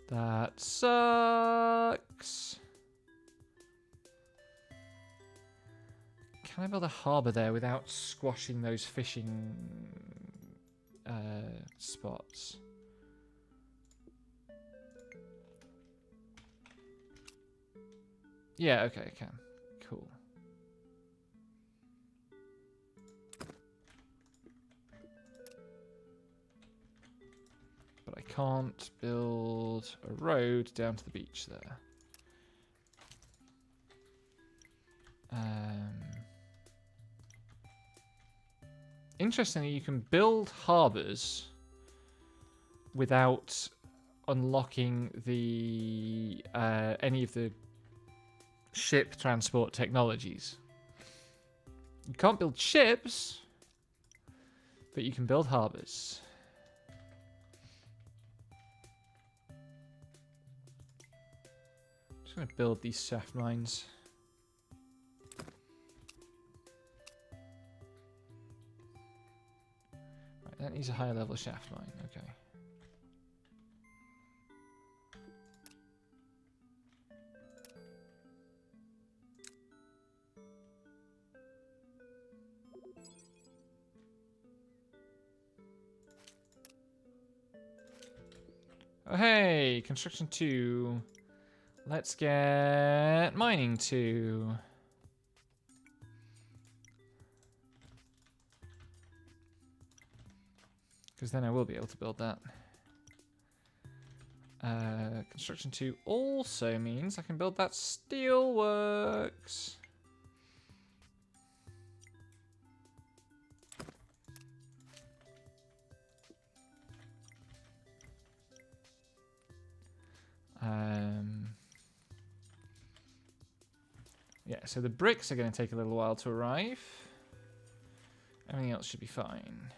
That sucks. Can I build a harbour there without squashing those fishing spots? Yeah, okay, I can. Cool. But I can't build a road down to the beach there. Interestingly, you can build harbours without unlocking the any of the ship transport technologies. You can't build ships, but you can build harbours. Just going to build these shaft mines. Right, that needs a higher level shaft mine. Okay. Oh, hey, construction 2. Let's get mining 2. Because then I will be able to build that. Construction 2 also means I can build that steelworks. Yeah, so the bricks are going to take a little while to arrive. Everything else should be fine.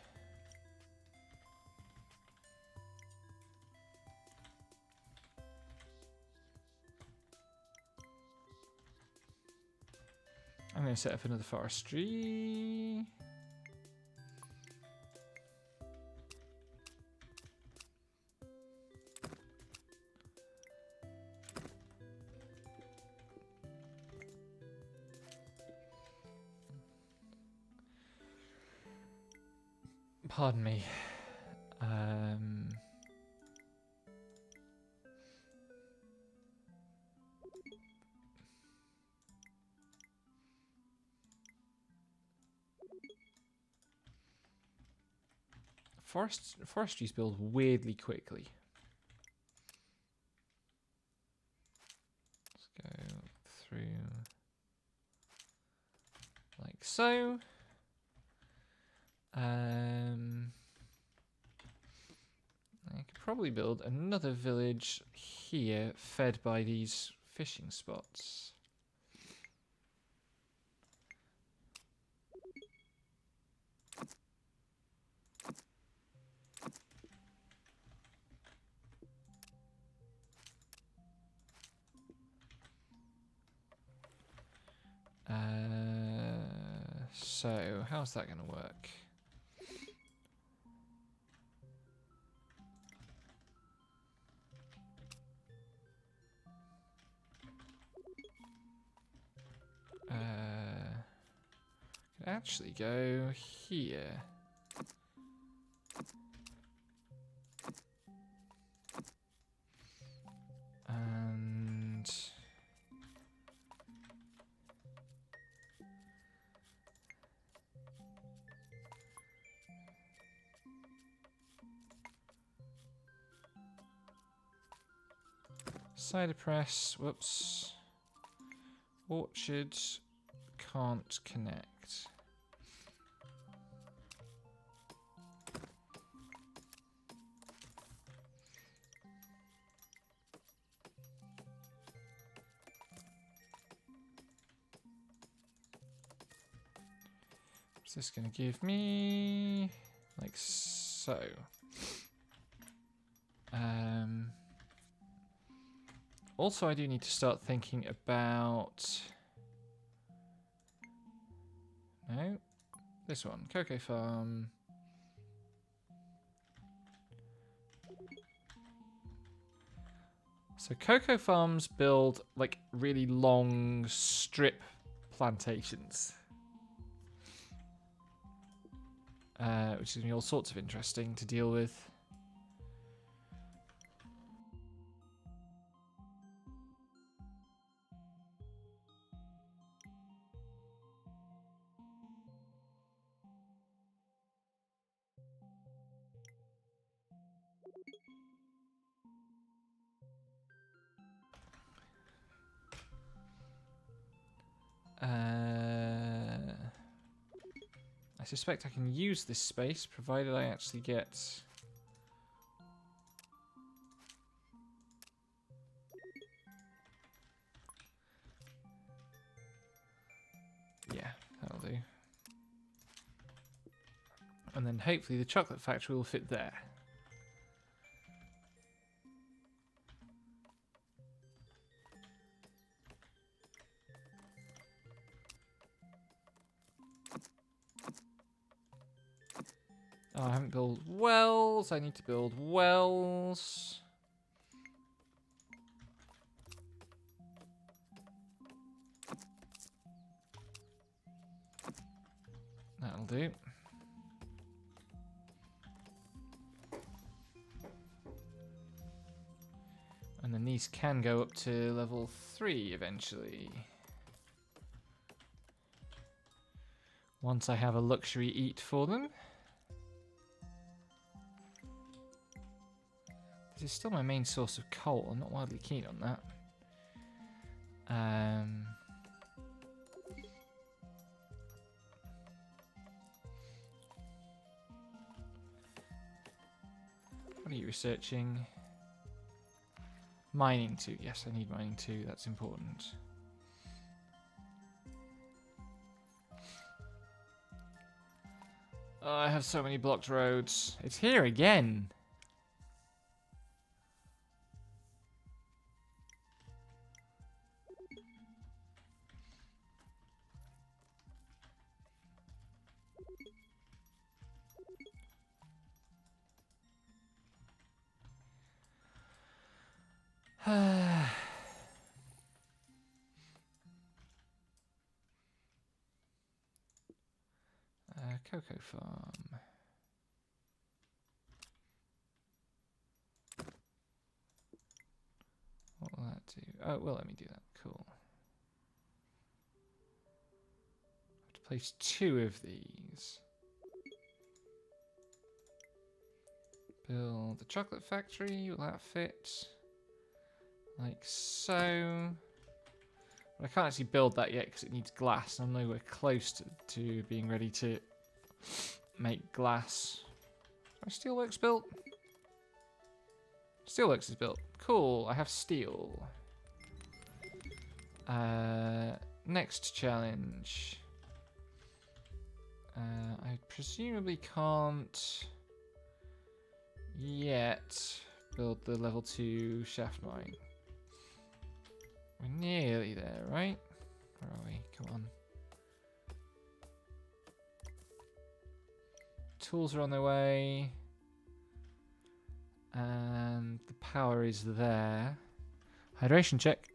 I'm going to set up another forestry. Pardon me. Forestries build weirdly quickly. Let's go through like so. I could probably build another village here, fed by these fishing spots. So how's that going to work? Could actually go here. And cider press, whoops. Orchard can't connect. What's this going to give me? Like so. Also, I do need to start thinking about... No, this one, cocoa farm. So cocoa farms build like really long strip plantations. Which is going to be all sorts of interesting to deal with. I suspect I can use this space, provided I actually get... Yeah, that'll do. And then hopefully the chocolate factory will fit there. Oh, I haven't built wells. I need to build wells. That'll do. And then these can go up to level 3 eventually. Once I have a luxury eat for them. This is still my main source of coal. I'm not wildly keen on that. What are you researching? Mining 2. Yes, I need mining 2. That's important. Oh, I have so many blocked roads. It's here again. Cocoa farm. What will that do? Oh, well, let me do that. Cool. I have to place 2 of these. Build the chocolate factory. Will that fit? Like so. But I can't actually build that yet because it needs glass. I'm nowhere close to being ready to make glass. Are steelworks built? Steelworks is built. Cool, I have steel. Next challenge. I presumably can't yet build the level 2 shaft mine. We're nearly there, right? Where are we? Come on. Tools are on their way. And the power is there. Hydration check.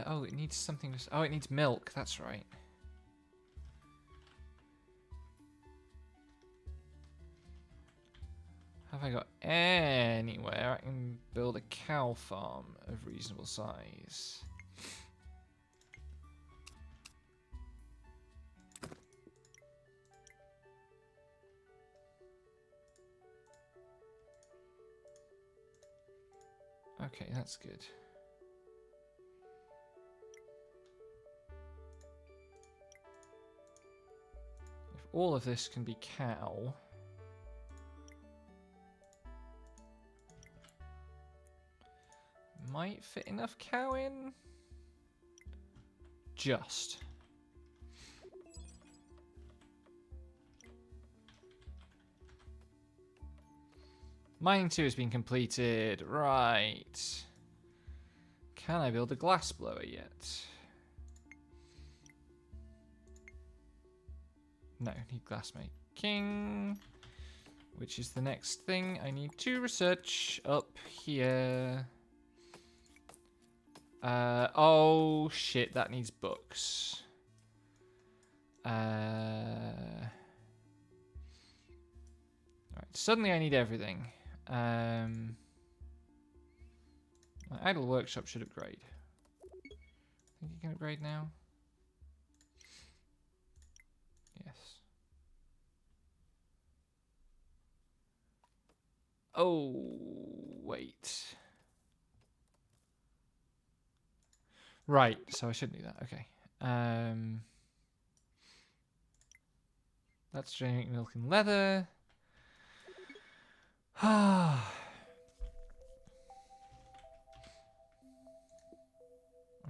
Oh, it needs something to... Oh, it needs milk. That's right. Have I got anywhere I can build a cow farm of reasonable size? Okay, that's good. If all of this can be cow... Might fit enough cow in? Just. Mining 2 has been completed. Right. Can I build a glass blower yet? No, need glass making. Which is the next thing I need to research up here. Oh shit, that needs books. Right, suddenly I need everything. My idle workshop should upgrade. Think you can upgrade now? Yes. Oh, wait. Right, so I shouldn't do that. Okay. That's generating milk and leather. I'm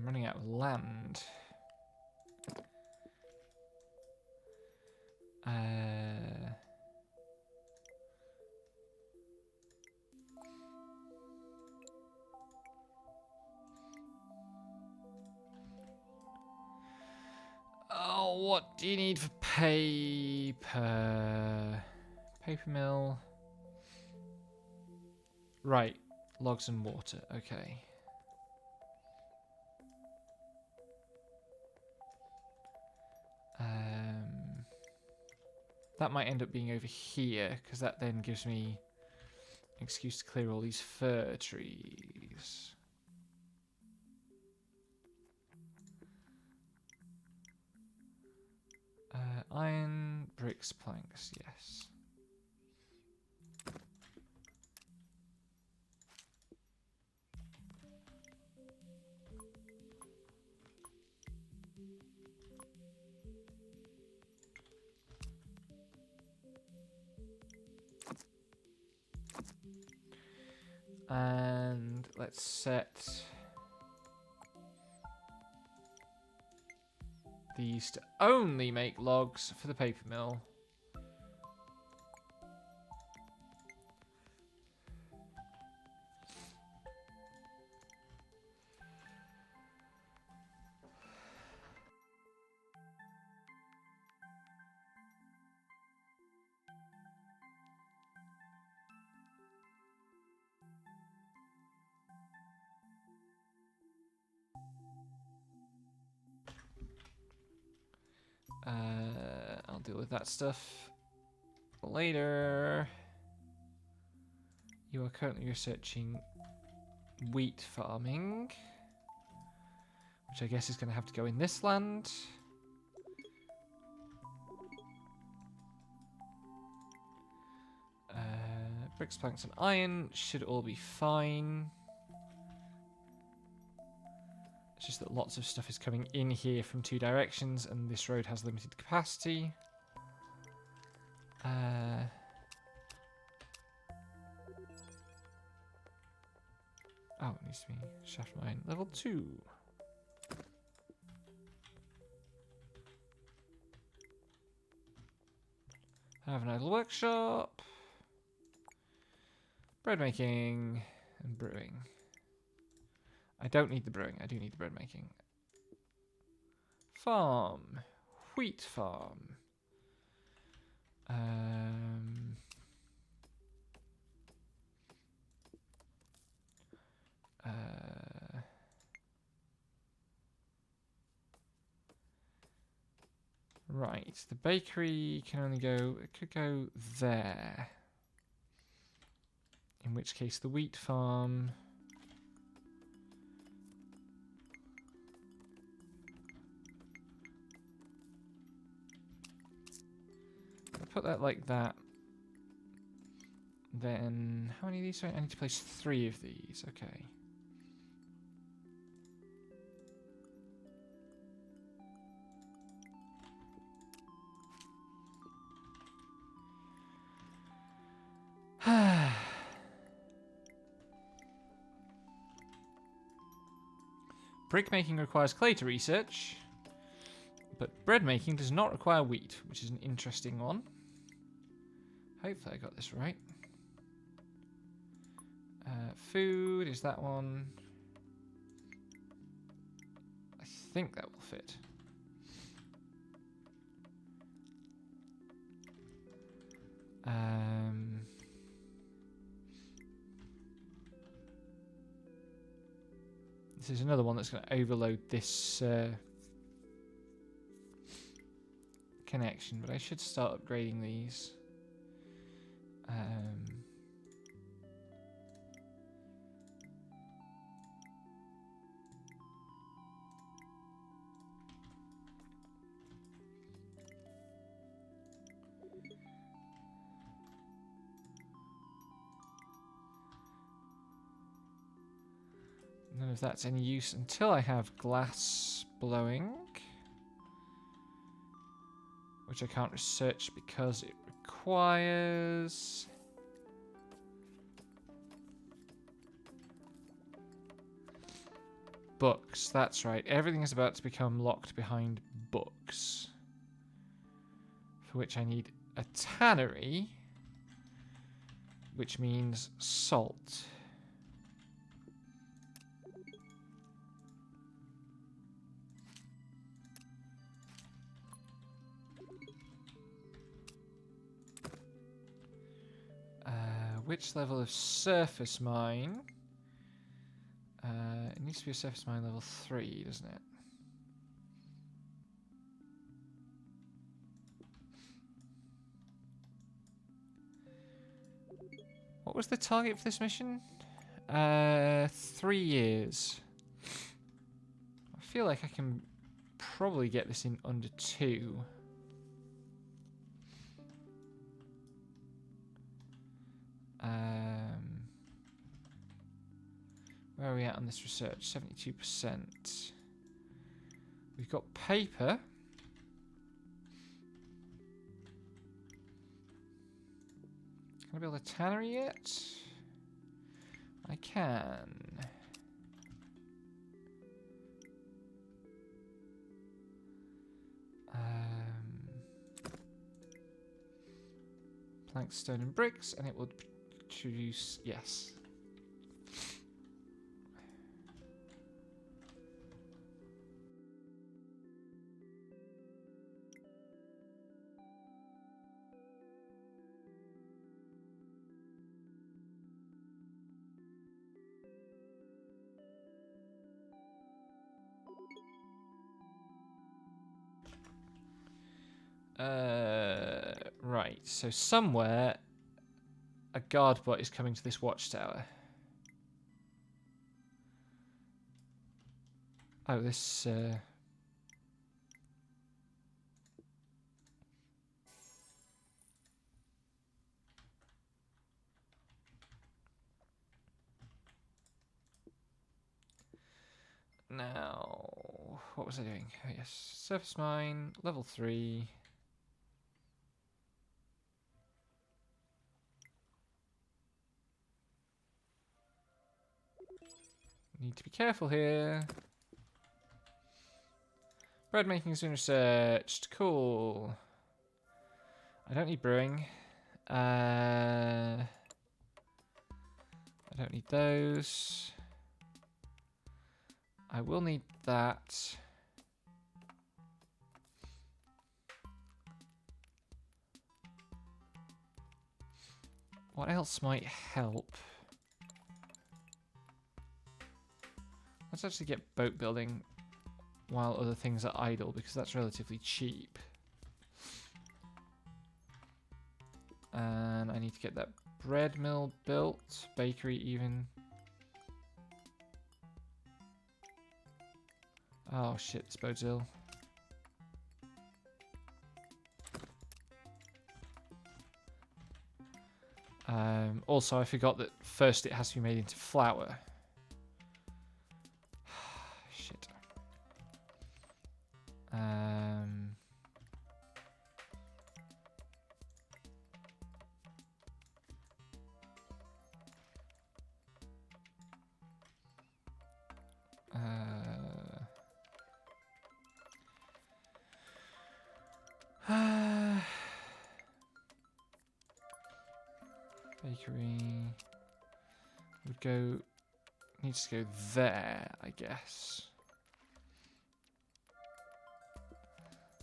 running out of land. Oh, what do you need for paper? Paper mill. Right, logs and water. Okay. That might end up being over here, because that then gives me an excuse to clear all these fir trees. Iron, bricks, planks, yes. And let's set these to only make logs for the paper mill. I'll deal with that stuff later. You are currently researching wheat farming, which I guess is going to have to go in this land. Bricks, planks, and iron should all be fine. It's just that lots of stuff is coming in here from two directions, and this road has limited capacity. Oh, it needs to be shaft mine level 2. Have an idle workshop. Bread making and brewing. I don't need the brewing, I do need the bread making. Farm. Wheat farm. Right, the bakery can only go, it could go there. In which case the wheat farm... I'll put that like that. Then, how many of these? I need to place 3 of these, okay. Brick making requires clay to research, but bread making does not require wheat, which is an interesting one. Hopefully I got this right. Food is that one. I think that will fit. This is another one that's going to overload this connection, but I should start upgrading these. None of that's any use until I have glass blowing, which I can't research because it requires... books. That's right. Everything is about to become locked behind books, for which I need a tannery, which means salt. Which level of surface mine? It needs to be a surface mine level 3, doesn't it? What was the target for this mission? 3 years. I feel like I can probably get this in under 2. Where are we at on this research? 72%. We've got paper. Can I build a tannery yet? I can. Plank, stone, and bricks, and it will produce. Yes. Right, so somewhere a guard bot is coming to this watchtower. Oh, this... Now, what was I doing? Oh, yes, surface mine, level 3. Need to be careful here. Bread making has been researched. Cool. I don't need brewing. I don't need those. I will need that. What else might help? Let's actually get boat building while other things are idle, because that's relatively cheap. And I need to get that bread mill built, bakery even. Oh shit, this boat's ill. Also, I forgot that first it has to be made into flour. Shit. Bakery would go, needs to go there, I guess.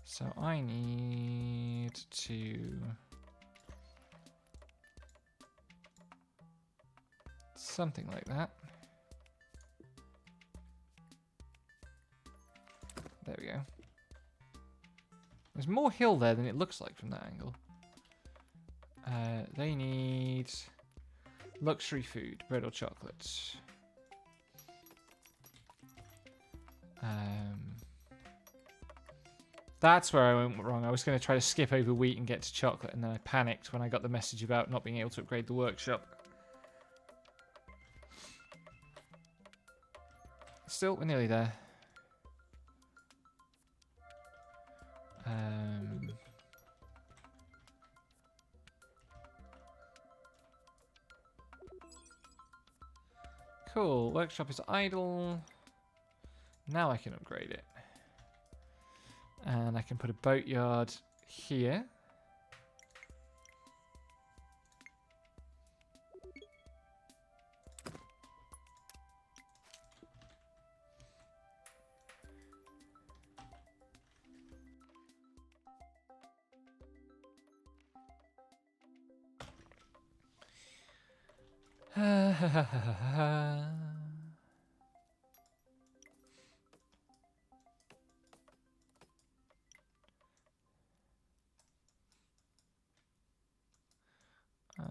So I need to something like that. There we go. There's more hill there than it looks like from that angle. They need luxury food, bread or chocolate. That's where I went wrong. I was going to try to skip over wheat and get to chocolate, and then I panicked when I got the message about not being able to upgrade the workshop. Still, we're nearly there. Cool. Workshop is idle. Now I can upgrade it. And I can put a boatyard here.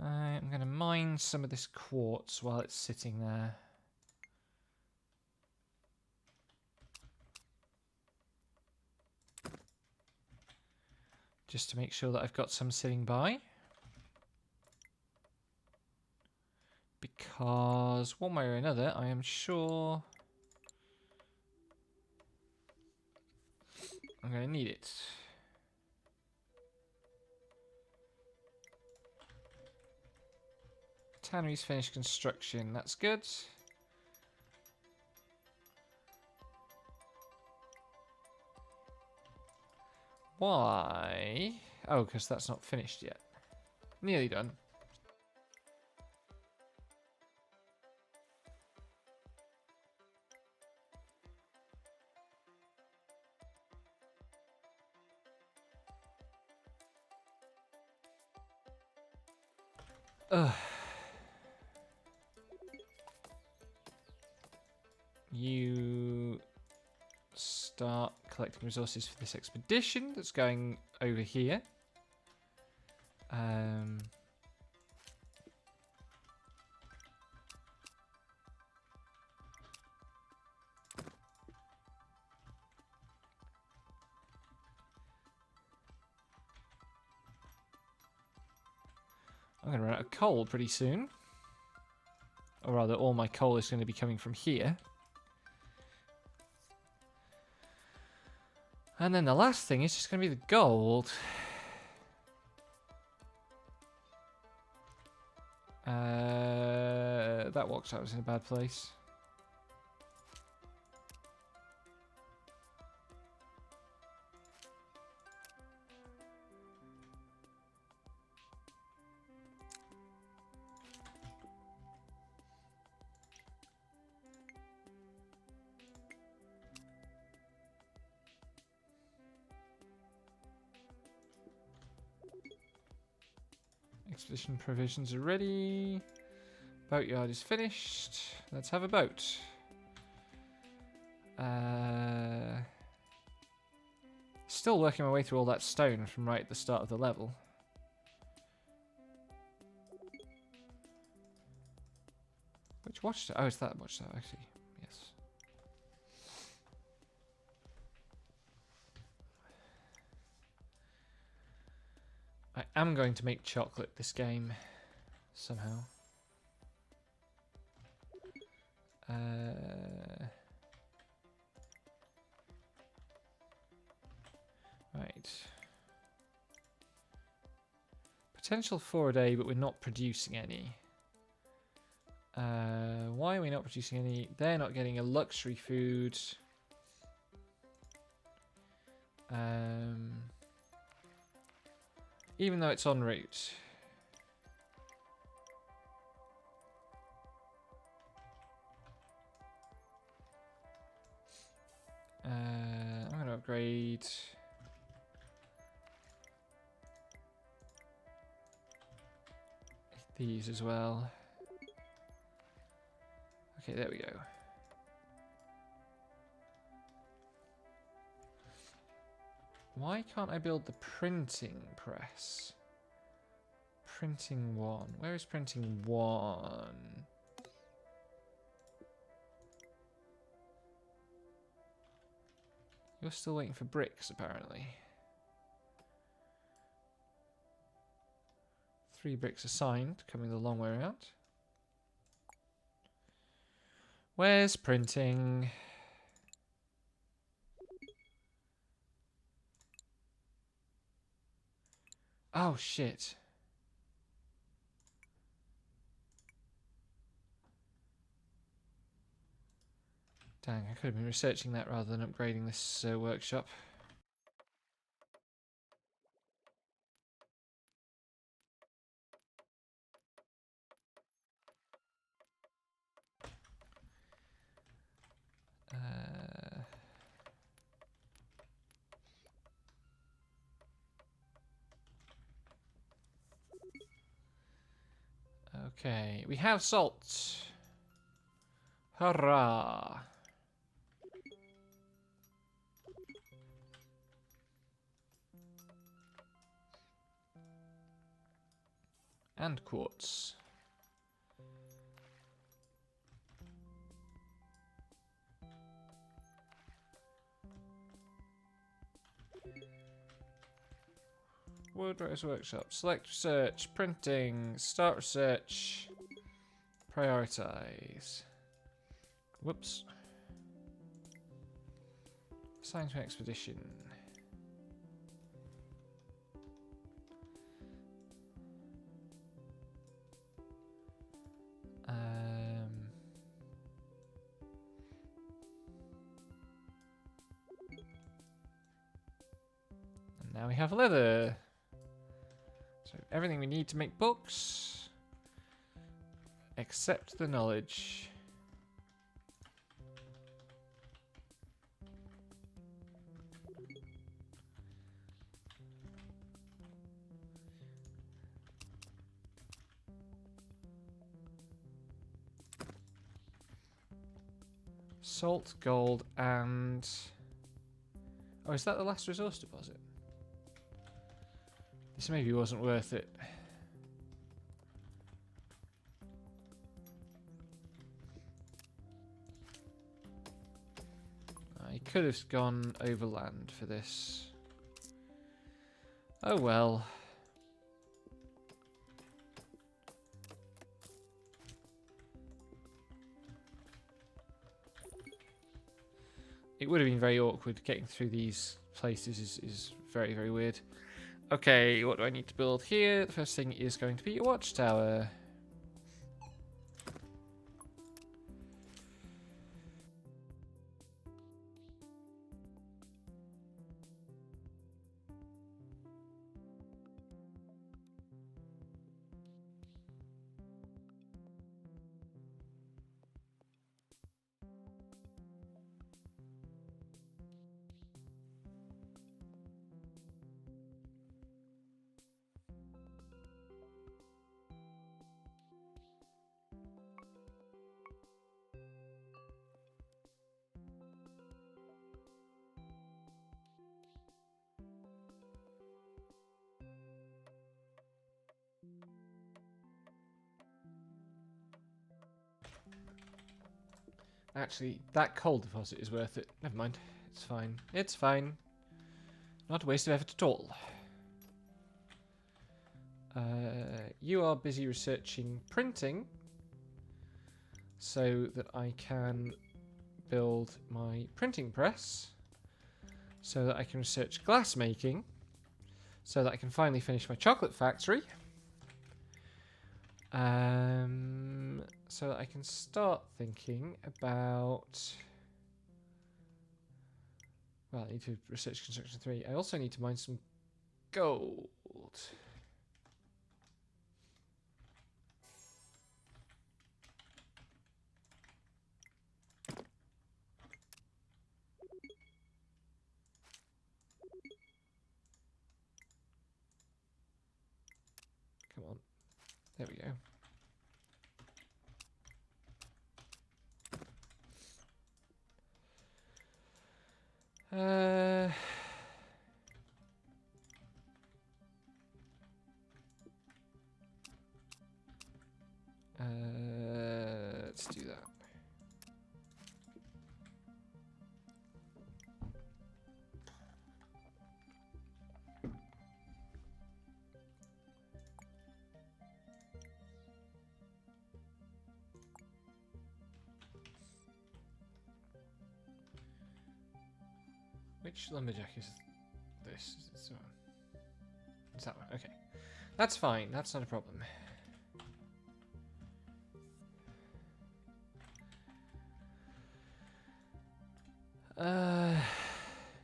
I'm going to mine some of this quartz while it's sitting there. Just to make sure that I've got some sitting by. Because one way or another, I am sure I'm going to need it. Tannery's finished construction. That's good. Why? Oh, because that's not finished yet. Nearly done. Ugh. You start collecting resources for this expedition that's going over here. I'm going to run out of coal pretty soon. Or rather, all my coal is going to be coming from here. And then the last thing is just going to be the gold. That watchtower was in a bad place. Expedition provisions are ready. Boatyard is finished. Let's have a boat. Still working my way through all that stone from right at the start of the level. Which watchtower? Oh, it's that watchtower, actually. Yes. I am going to make chocolate this game somehow. Right. Potential for a day, but we're not producing any. Why are we not producing any? They're not getting a luxury food. Even though it's en route. I'm going to upgrade these as well. Okay, there we go. Why can't I build the printing press? Printing 1. Where is printing 1? You're still waiting for bricks, apparently. 3 bricks assigned, coming the long way around. Where's printing? Oh, shit. Dang, I could have been researching that rather than upgrading this workshop. Okay, we have salt. Hurrah! And quartz. Woodwriter's Workshop. Select research. Printing. Start research. Prioritize. Whoops. Assign to an expedition. Now we have leather. So everything we need to make books, except the knowledge. Salt, gold, and... Oh, is that the last resource deposit? This maybe wasn't worth it. I could have gone overland for this. Oh well. It would have been very awkward. Getting through these places is very, very weird. Okay, what do I need to build here? The first thing is going to be a watchtower. Actually, that coal deposit is worth it. Never mind. It's fine. It's fine. Not a waste of effort at all. You are busy researching printing so that I can build my printing press, so that I can research glass making, so that I can finally finish my chocolate factory, so that I can start thinking about... Well, I need to research construction 3. I also need to mine some gold. Come on. There we go. Let's do that. Which lumberjack is this? Is it this one? It's that one. Okay. That's fine. That's not a problem.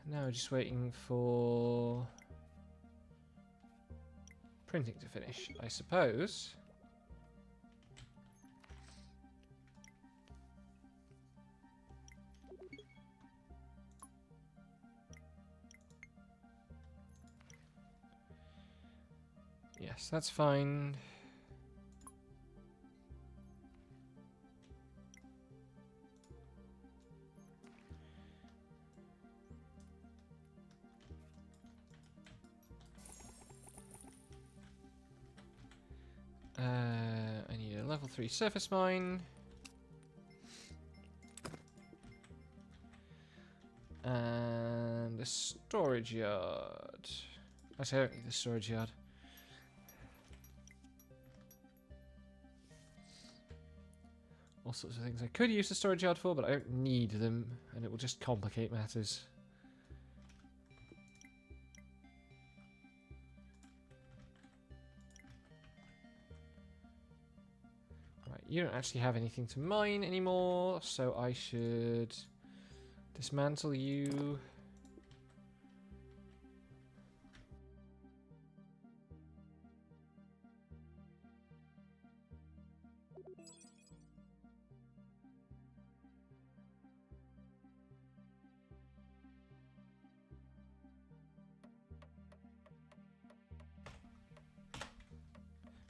Now just waiting for printing to finish, I suppose. Yes, that's fine. I need a level 3 surface mine. And a storage yard. Actually, I don't need the storage yard. All sorts of things I could use the storage yard for, but I don't need them, and it will just complicate matters. Right, you don't actually have anything to mine anymore, so I should dismantle you.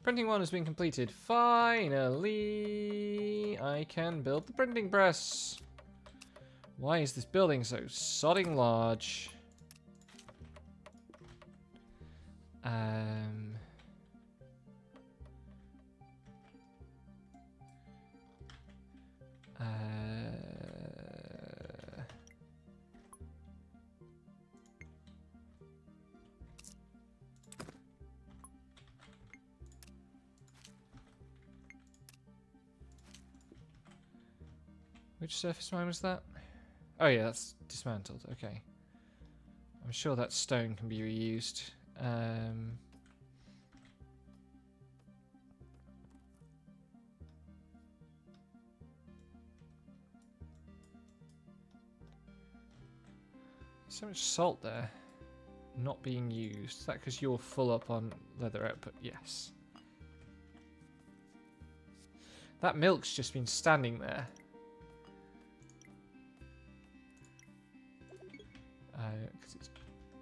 Printing 1 has been completed. Finally, I can build the printing press. Why is this building so sodding large? Which surface mine was that? Oh yeah, that's dismantled. Okay. I'm sure that stone can be reused. So much salt there. Not being used. Is that because you're full up on leather output? Yes. That milk's just been standing there. Because it's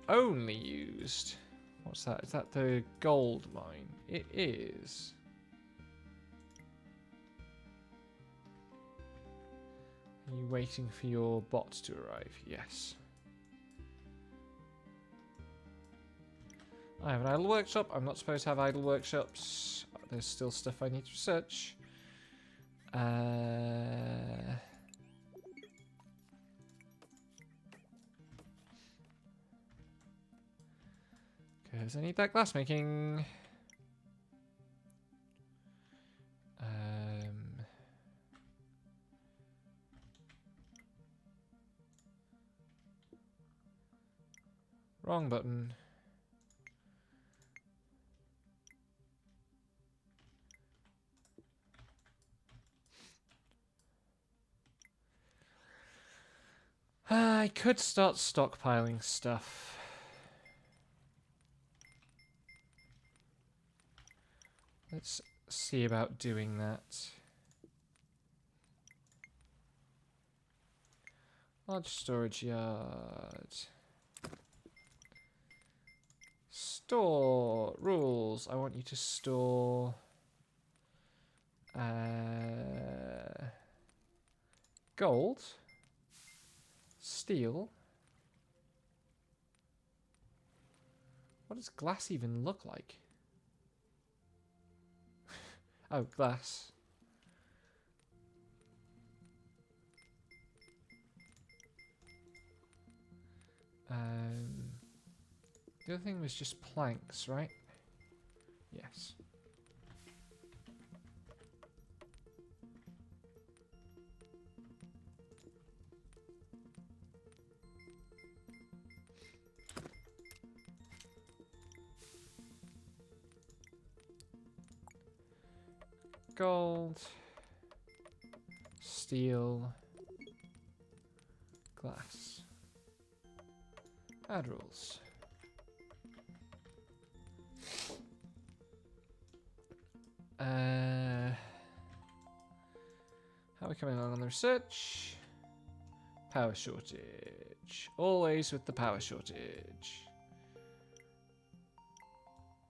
only used... What's that? Is that the gold mine? It is. Are you waiting for your bot to arrive? Yes. I have an idle workshop. I'm not supposed to have idle workshops. There's still stuff I need to research. Because I need that glass making. Wrong button. I could start stockpiling stuff. Let's see about doing that. Large storage yard. Store rules. I want you to store gold, steel. What does glass even look like? Oh, glass. The other thing was just planks, right? Yes. Gold, steel, glass. Add rules. How are we coming along on the research? Power shortage. Always with the power shortage.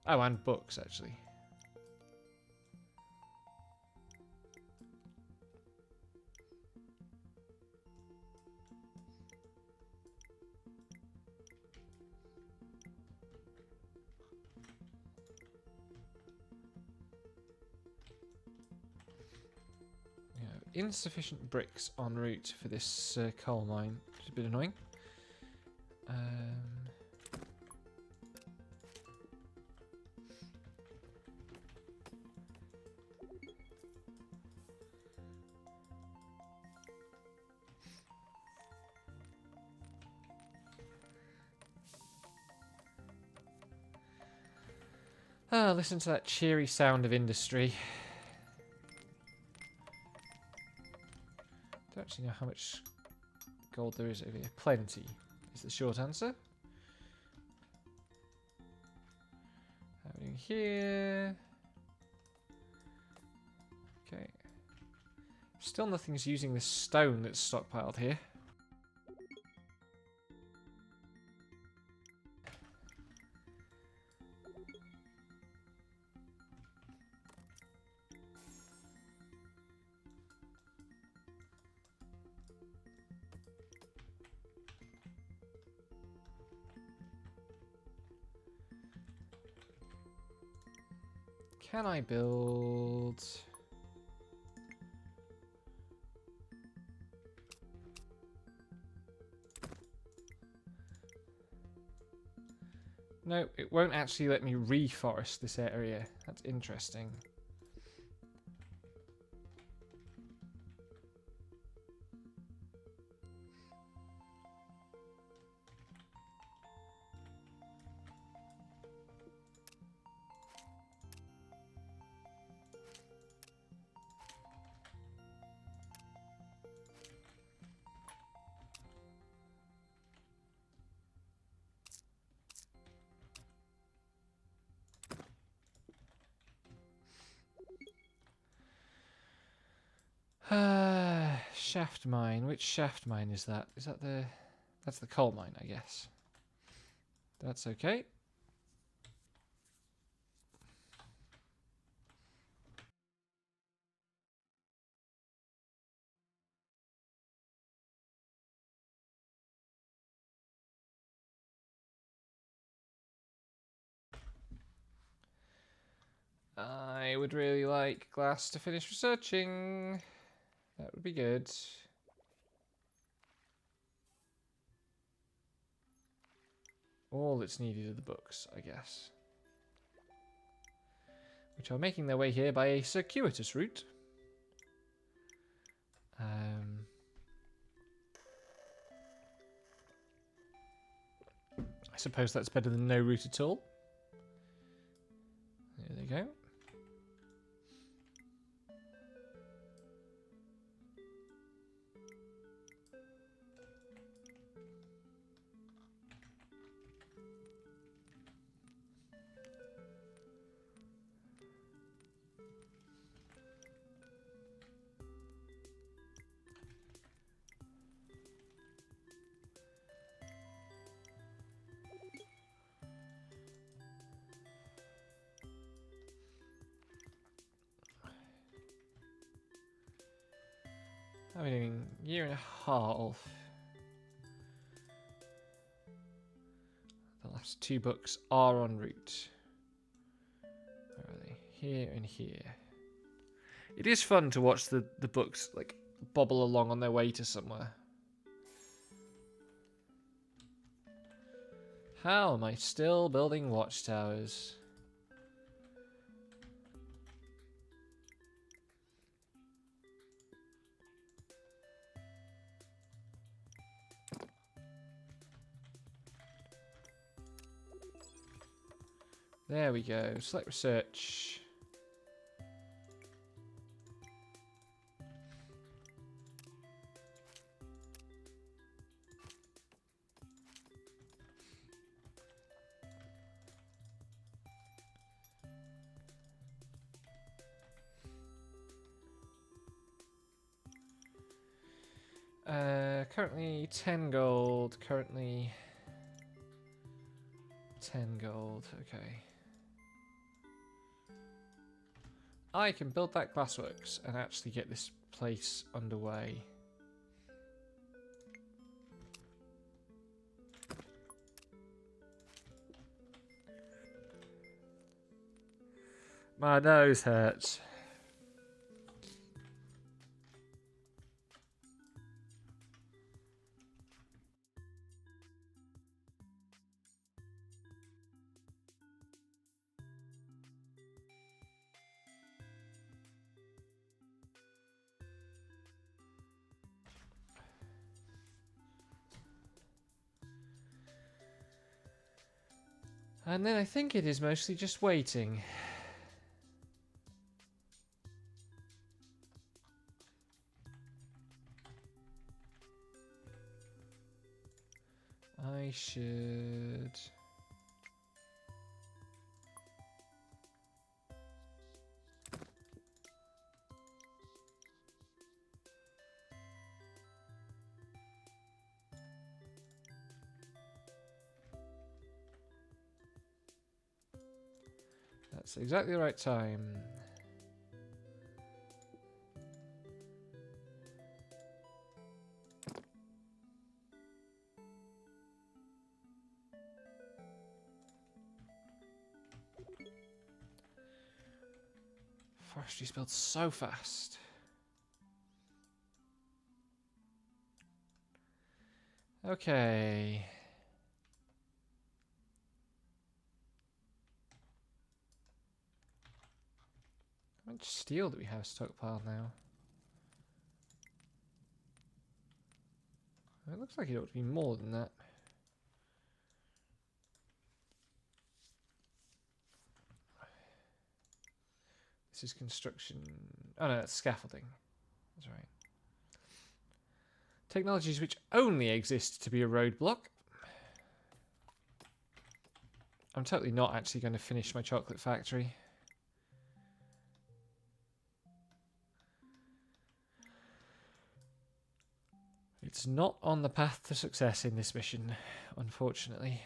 Oh, and books, actually. Insufficient bricks en route for this coal mine, which is a bit annoying. Listen to that cheery sound of industry. Don't actually know how much gold there is over here. Plenty is the short answer. Happening here. Okay. Still nothing's using this stone that's stockpiled here. Can I build... No, it won't actually let me reforest this area. That's interesting. Shaft mine. Which shaft mine is that? Is that the... That's the coal mine, I guess. That's okay. I would really like glass to finish researching. That would be good. All that's needed are the books, I guess. Which are making their way here by a circuitous route. I suppose that's better than no route at all. There they go. How are we doing? Year and a half. The last two books are en route. Where are they? Here and here. It is fun to watch the books like bobble along on their way to somewhere. How am I still building watchtowers? There we go. Select research. Currently 10 gold. Currently 10 gold. Okay. I can build that glassworks and actually get this place underway. My nose hurts. And then I think it is mostly just waiting. I should... That's exactly the right time. Forestry's built so fast. Okay. How much steel do we have stockpiled now? It looks like it ought to be more than that. This is construction. Oh no, that's scaffolding. That's right. Technologies which only exist to be a roadblock. I'm totally not actually going to finish my chocolate factory. It's not on the path to success in this mission, unfortunately.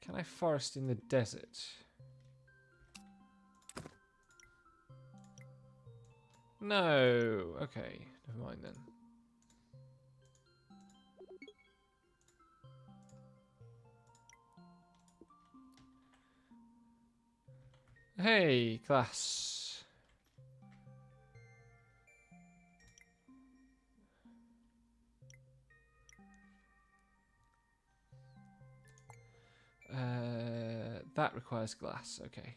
Can I forest in the desert? No. Okay, never mind then. Hey, class. That requires glass. Okay.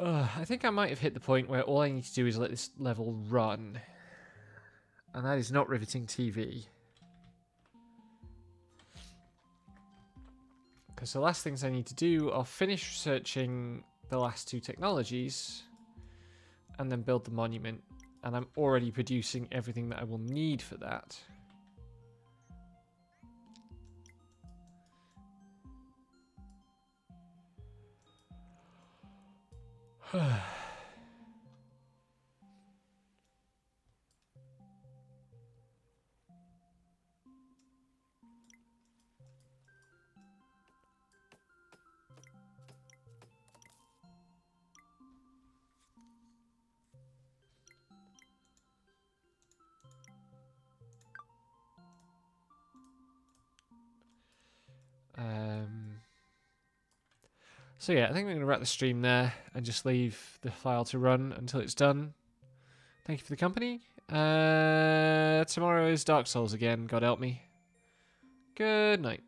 I think I might have hit the point where all I need to do is let this level run. And that is not riveting TV. Because the last things I need to do are finish researching the last two technologies and then build the monument. And I'm already producing everything that I will need for that. So yeah, I think I'm going to wrap the stream there and just leave the file to run until it's done. Thank you for the company. Tomorrow is Dark Souls again, God help me. Good night.